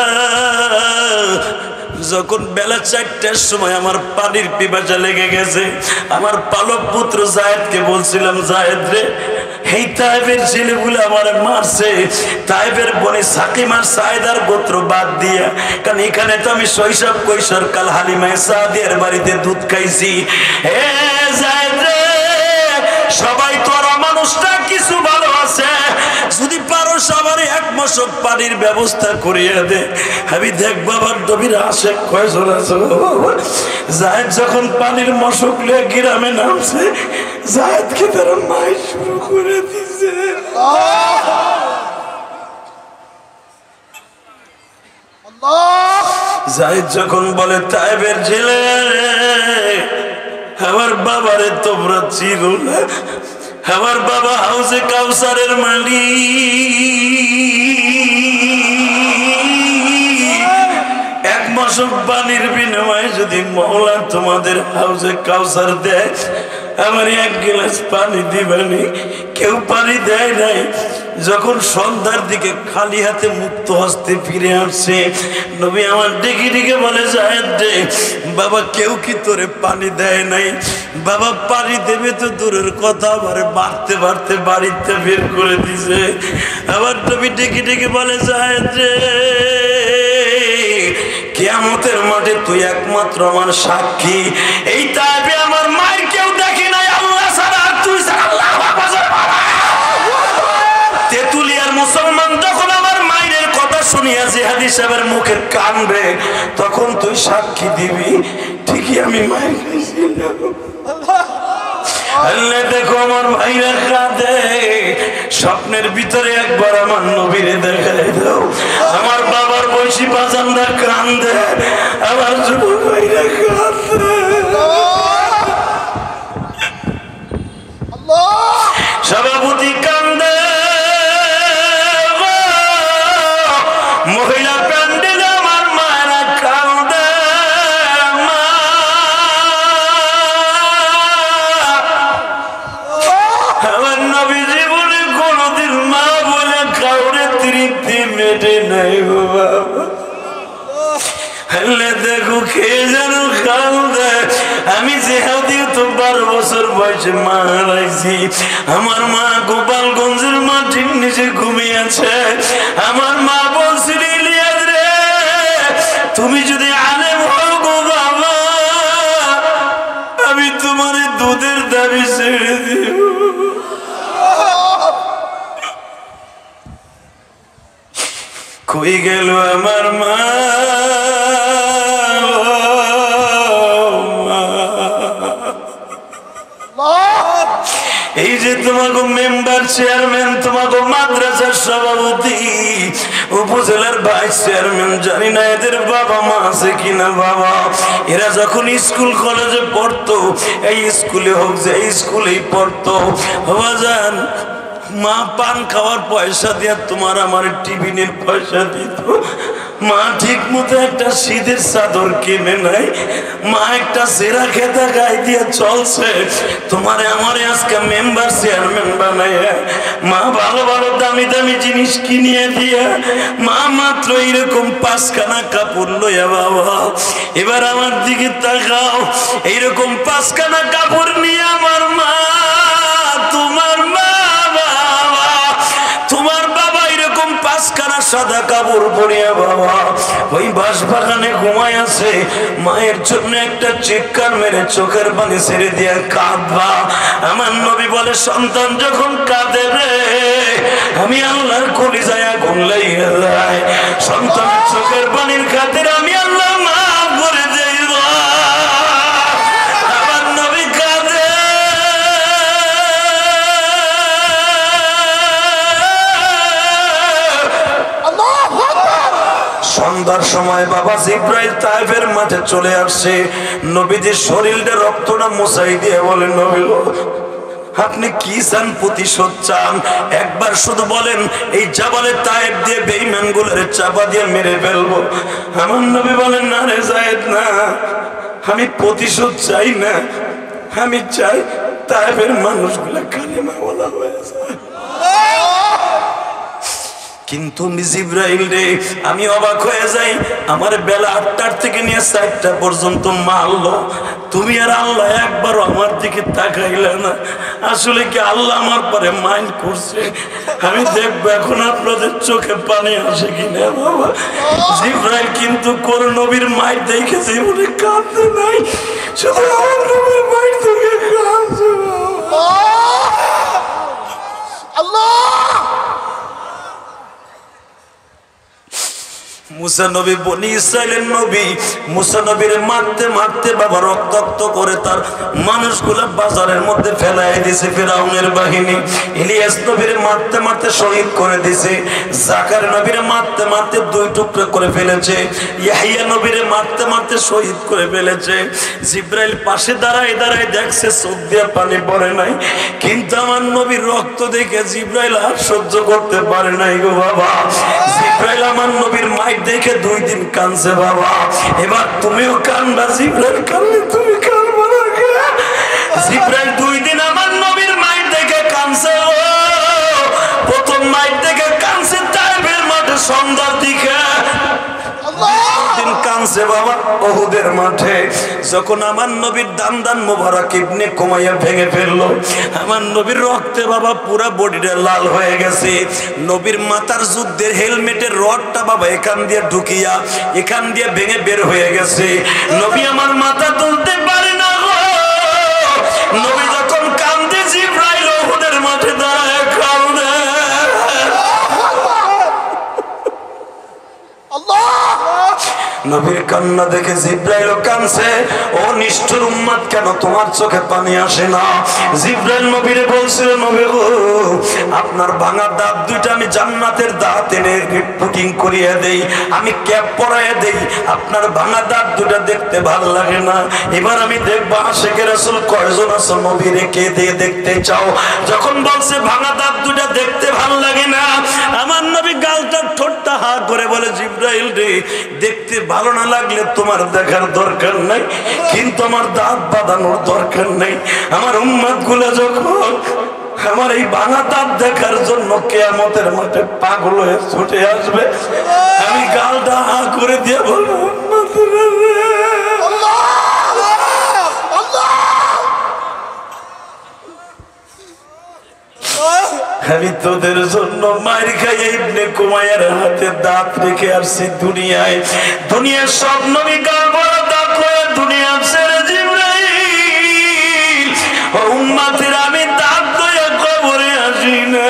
যখন বেলা 4টার সময় আমার পানির পিপাসা লেগে গেছে, আমার পালক পুত্র জায়েদকে বলছিলাম, জায়েদ রে, এই তাইফের ছেলেগুলো আমার মারছে, তাইফের বনে সাকিমার সাইদার গোত্র বাদ দিয়া, কারণ এখানে তো আমি শৈশব কৈশোর কাল হালিমায়ে সাদিয়ার বাড়িতে দুধ খাইছি। হে জায়েদ রে, সবাই তোরা মানুষটা কিছু ভালো আছে, যদি পারো সবার 1 মশক পানির ব্যবস্থা করিয়ে দে, আমি দেখবো আমার নবীর আশেক কয়জন আছে। জায়েদ যখন পানির মশক লিয়ে গ্রামে নামছে, জায়েদকে তারা মাই শুরু করে দিছে। জায়েদ যখন বলে তাইফের ছেলে, আমার বাবারে তোমরা চিনো না, আমার বাবা হাউজে কাউসারের মালিক, 1 মশক পানির বিনিময়ে যদি মওলা তোমাদের হাউজে কাউসার দেয়, আমার 1 গ্লাস পানি দিবানি, কেউ পানি দেয় নাই। যখন সন্ধ্যার দিকে খালি হাতে মুক্ত হস্তে ফিরে আসছে, নবী আমার ডেকে ডেকে বলে, জায়েদ রে বাবা, কেউ কি তোরে পানি দেয় নাই? বাবা পানি দেবে তো দূরের কথা, আমার বাড়তে বাড়তে বাড়িতে বের করে দিছে। আবার নবী ডেকে ডেকে বলে, জায়েদ রে, কিয়ামতের মাঠে তুই একমাত্র আমার সাক্ষী, এই তাইফে আমার মায়ের কেউ দেখে নাই, আল্লাহ ছাড়া, তুই ছাড়া, আল্লাহ জিহাদি সাহেবের মুখের কানবে তখন তুই সাক্ষী দিবি ঠিকই আমি মায়ের খাইছি না। আল্লাহ দেখো আমার ভাইরা কাঁদে, স্বপ্নের ভিতরে একবার আমার নবীরে দেখাই দাও। আমার বাবার বয়সী বাজানরা কান্দে, আমার যুবক ভাইরা কাঁদে, সভাপতি কান্দে, মহিলা কান্দে, আমার মায়েরা কান্দে। আমার নবী জীবনে কোনদিন মা বলে কাউরে তৃপ্তি মেটে নাই গো বাবা। দেখো কে যেন কান্দে। আমি জিহাদি তো 12 বছর বয়সে মা হারাইছি। আমার মা গোপালগঞ্জের মাটির নিচে ঘুমিয়েছে। আমার মা বলছিল ইলিয়াস রে তুমি যদি আলেম হও গো বাবা আমি তোমার দুধের দাবি ছেড়ে দিব। কই গেল আমার মা? এই যে তোমাকে মেম্বার চেয়ারম্যান, তোমাকে মাদ্রাসার সভাপতি, উপজেলার ভাইস চেয়ারম্যান, জানি না এদের বাবা মা আছে কিনা। বাবা এরা যখন স্কুল কলেজে পড়তো, এই স্কুলে হোক যে এই স্কুলেই পড়তো, বাবা যান মা পান খাওয়ার পয়সা দিয়ে তোমার আমার টিফিনের পয়সা দিত। মা ঠিক মতো একটা শীতের চাদর কিনে নাই, মা একটা সেরা খেতা গায়ে দিয়ে চলছে। তোমার আমারে আজকে মেম্বার চেয়ারম্যান বানায়, মা ভালো ভালো দামি দামি জিনিস কিনিয়ে দিয়ে, মা মাত্র এইরকম 5খানা কাপড় লইয়া। বাবা এবার আমার দিকে তাকাও, এইরকম 5খানা কাপড় নিয়ে আমার মা, তোমার মা, তোমার বাবা এরকম 5খানা সাদা কাপড় পরিয়া বাবা ওই বাঁশবাগানে ঘুমায় আছে। মায়ের জন্য একটা চিৎকার মেরে চোখের পানি ছেড়ে দিয়ে কাঁদবা। আমার নবী বলে সন্তান যখন কাঁদে রে আমি আল্লাহর কলিজায় আগুন লাগিয়ে যায়। সন্তানের চোখের পানির খাতিরে আমি আল্লাহ মাফ করে দেই। আমার নবী কাঁদে। সন্ধ্যার সময় বাবা জিব্রাইল তায়েফের মাঠে চলে আসছে। নবীজির শরীরে রক্তটা মোছাই দিয়ে বলেন নবী আপনি কি চান? প্রতিশোধ চান? একবার শুধু বলেন এই জাবালে তায়েফ দিয়ে বেঈমানগুলোর চাপা দিয়ে মেরে ফেলবো। আমার নবী বলেন না রে যায়েদ না, আমি প্রতিশোধ চাই না, আমি চাই তায়েফের মানুষগুলা কালিমা ওয়ালা হয়ে যায়। কিন্তু জিব্রাইল রে আমি অবাক হয়ে যাই, আমার বেলা 8টার থেকে নিয়ে 4টা পর্যন্ত মারলো, তুমি আর আল্লাহ একবারও আমার দিকে তাকাইলে না। আসলে কি আল্লাহ আমার পরে মাইন্ড করছে? আমি দেখবো এখন আপনাদের চোখে পানি আসে কিনা। বাবা জিব্রাইল কিন্তু কোন নবীর মাইর দেখে জীবনে কাঁদতে নাই, শুধু আমার নবীর মাইর দেখে কাঁদছে। আল্লাহ মুসা নবী বনি ইসরাইলের নবী, মুসা নবীর মারতে মারতে বাবা রক্তাক্ত করে তার মানুষগুলা বাজারের মধ্যে ফেলাই দিয়েছে ফিরআউনের বাহিনী। ইলিয়াস নবীর মারতে মারতে শহীদ করে দিয়েছে। জাকারিয়া নবীর মারতে মারতে 2 টুকরো করে ফেলেছে। ইয়াহিয়া নবীর মারতে মারতে শহীদ করে ফেলেছে। জিব্রাইল পাশে দাঁড়ায় দাঁড়ায় দেখছে, চোখ দিয়ে পানি পড়ে নাই। কিন্তু আমার নবীর রক্ত দেখে জিব্রাইল আর সহ্য করতে পারে নাই গো বাবা। জিব্রাইল আমার নবীর মাইর দেখে 2 দিন কাঁদছে। বাবা এবার তুমিও কাঁদবা। জিব্রাইল কাঁদলে তুমি কাঁদবা না? জিব্রাইল 2 দিন আমার নবীর মাইর দেখে কাঁদছে। প্রথম মাইর দেখে কাঁদছে তায়েফের মাঠে সন্ধ্যার দিকে, দিন কাঁদছে বাবা উহুদের মাঠে, যখন আমার নবীর দান মোবারক ইবনে কুমাইয়া ভেঙে ফেললো। আমার নবীর রক্তে বাবা পুরা বডিটা লাল হয়ে গেছে। নবীর মাথার যুদ্ধের হেলমেটের রডটা বাবা এখান দিয়ে ঢুকিয়া এখান দিয়ে ভেঙে বের হয়ে গেছে। নবী আমার মাথা তুলতে পারে না গো। নবী যখন কাঁদে জিব্রাইল উহুদের মাঠে দাঁড়ায় কাঁদে। নবীর কান্না দেখে জিব্রাইল কাঁদছে। ও নিষ্ঠুর উম্মত, কেন তোমার চোখে পানি আসে না? জিব্রাইল নবীরে বলছিল, নবী গো, আপনার ভাঙা দাঁত দুইটা আমি জান্নাতের দাঁত এনে পুটিং করিয়ে দেই, আমি ক্যাপ পরাইয়ে দেই, আপনার ভাঙা দাঁত দুটা দেখতে ভালো লাগে না। এবার আমি দেখবো আশিকে রাসূল কয়জন আছো নবীরে কে দিয়ে দেখতে চাও। যখন বলছে ভাঙা দাঁত দুটা দেখতে ভালো লাগে না, আমার নবী গালটা ঠোঁটটা হা করে বলে, জিব্রাইল রে, দেখতে ভালো না লাগলে তোমার দেখার দরকার নাই, কিন্তু আমার দাঁত বাঁধানোর দরকার নাই। আমার উম্মত গুলো যখন আমার এই ভাঙা দাঁত দেখার জন্য কিয়ামতের মাঠে পাগল হয়ে ছুটে আসবে, আমি গালটা হা করে দিয়ে বলবো, আমি তোদের জন্য মার খাই ইবনে কুমাইয়ার হাতে দাঁত রেখে আসছি দুনিয়ায়। দুনিয়ার সব নবী গাল ভরা দাঁত লয়ে দুনিয়া ছেড়ে জিবরাইল ও উম্মতের আমি দাঁত লয়ে কবরে আসি না।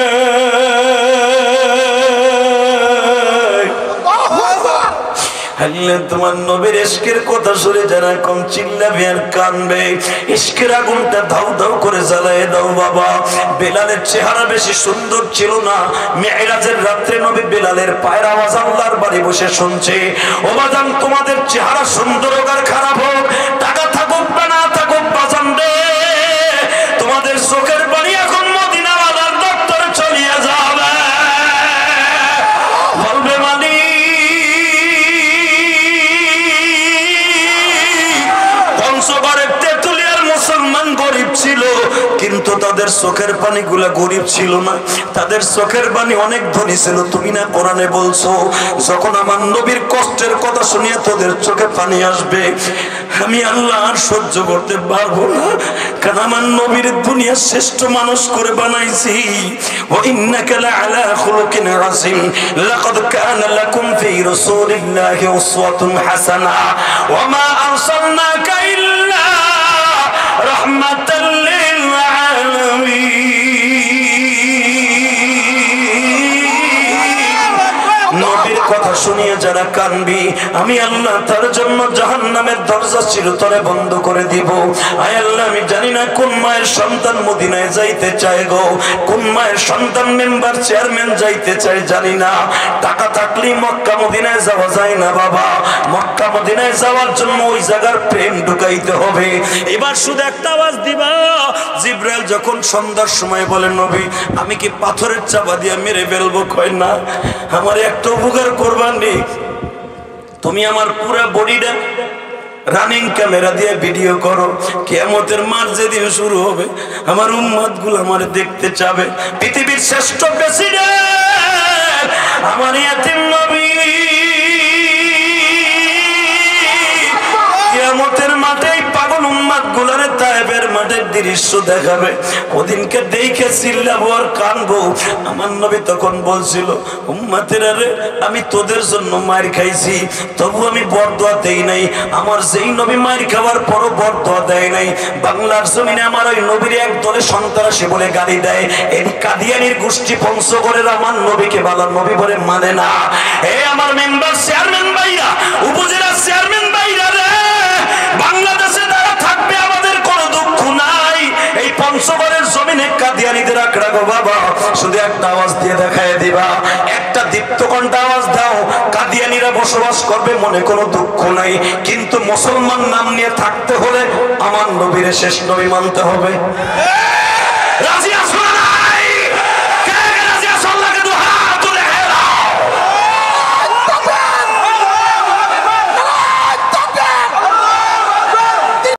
তোমার নবীর ইশকের কথা শুনে যারা কম চিল্লাবে আর কানবে, ইশকের আগুনটা ধাউ ধাউ করে জ্বালায় দাও বাবা। বেলালের চেহারা বেশি সুন্দর ছিল না। মেরাজের রাত্রে নবী বেলালের পায়ের আওয়াজ আল্লাহর বাড়ি বসে শুনছে। ও বাজান, তোমাদের চেহারা সুন্দর হোক আর খারাপ হোক, টাকা থাকুক বা না থাকুক, বাজান রে, তোমাদের চোখের বাড়ি এখন মদিনা বাজার দপ্তরে চলিয়ে যাবে। বলবে মানে মুসলমান গরিব ছিল, কিন্তু তাদের চোখের পানি গুলা গরিব ছিল না, তাদের চোখের পানি অনেক ধনী ছিল। তুমি না কোরআনে বলছো, যখন আমার নবীর কষ্টের কথা শুনিয়ে তোদের চোখে পানি আসবে, আমি আল্লাহ আর সহ্য করতে পারবো না, কারণ আমার নবীর দুনিয়ার শ্রেষ্ঠ মানুষ করে বানাইছি। ওয়া ইন্নাকা লাআলা খুলুকিন আযীম, লাকাদ কানা লাকুম ফি রাসূলিল্লাহি উসওয়াতুন হাসানাহ, ওয়া মা আরসালনাকা ইল্লা রাহমাতাল লিল আলামিন। নবীর কথা শুনিয়ে যারা কানবি, আমি আল্লাহ তার জন্য জাহান্নামের দরজা চিরতরে বন্ধ করে দিব। আয় আল্লাহ, আমি জানি না কোন মায়ের সন্তান মদিনায় যাইতে চায় গো, কোন মায়ের সন্তান মেম্বার চেয়ারম্যান যাইতে চায় জানি না। টাকা থাকলেই মক্কা মদিনায় যাওয়া যায় না বাবা। মক্কা মদিনায় যাওয়ার জন্য ওই জায়গার প্রেম ঢুকাইতে হবে। এবার শুধু একটা আওয়াজ দিবা। জিব্রাইল যখন সন্ধ্যার সময় বলে, নবী আমি কি পাথরের চাপা দিয়ে মেরে ফেলবো? কয় না, আমার একটা উপকার করবানি, তুমি আমার পুরো বডিটা রানিং ক্যামেরা দিয়ে ভিডিও করো। কিয়ামতের মাঠ যেদিন শুরু হবে, আমার উম্মত গুলো আমার দেখতে চাবে। পৃথিবীর শ্রেষ্ঠ প্রেসিডেন্ট আমার ইয়াতিম নবী কিয়ামতের মাঠে পাগল উম্মত গুলারে তায়েবের মাঠের দৃশ্য দেখাবে। ওদিনকে দেখে চিল্লাবো আর কানবো। আমার নবী তখন বলছিল, উম্মতেরা রে, আমি তোদের জন্য মার খাইছি, তবু আমি বরদোয়া দেই নাই। আমার যেই নবী মার খাওয়ার পরও বরদোয়া দেয় নাই, বাংলার জমিনে আমার ওই নবীর এক দলে সন্ত্রাসী বলে গালি দেয়। এই কাদিয়ানির গোষ্ঠী পঞ্চগড়ের আমার নবীকে ভালো নবী বলে মানে না। এই আমার মেম্বার চেয়ারম্যান ভাইরা, উপজেলা চেয়ারম্যান ভাইরা রে, বাংলাদেশে যারা থাকবে আমাদের কোনো দুঃখ নাই। এই পঞ্চগড়ের জমিনে কাদিয়ানীদের আঁকড়া গো বাবা, শুধু একটা আওয়াজ দিয়ে দেখায় দিবা, একটা দীপ্তকণ্ঠ আওয়াজ দাও। কাদিয়ানীরা বসবাস করবে, মনে কোনো দুঃখ নাই, কিন্তু মুসলমান নাম নিয়ে থাকতে হলে আমার নবীর শেষ নবী মানতে হবে। রাজি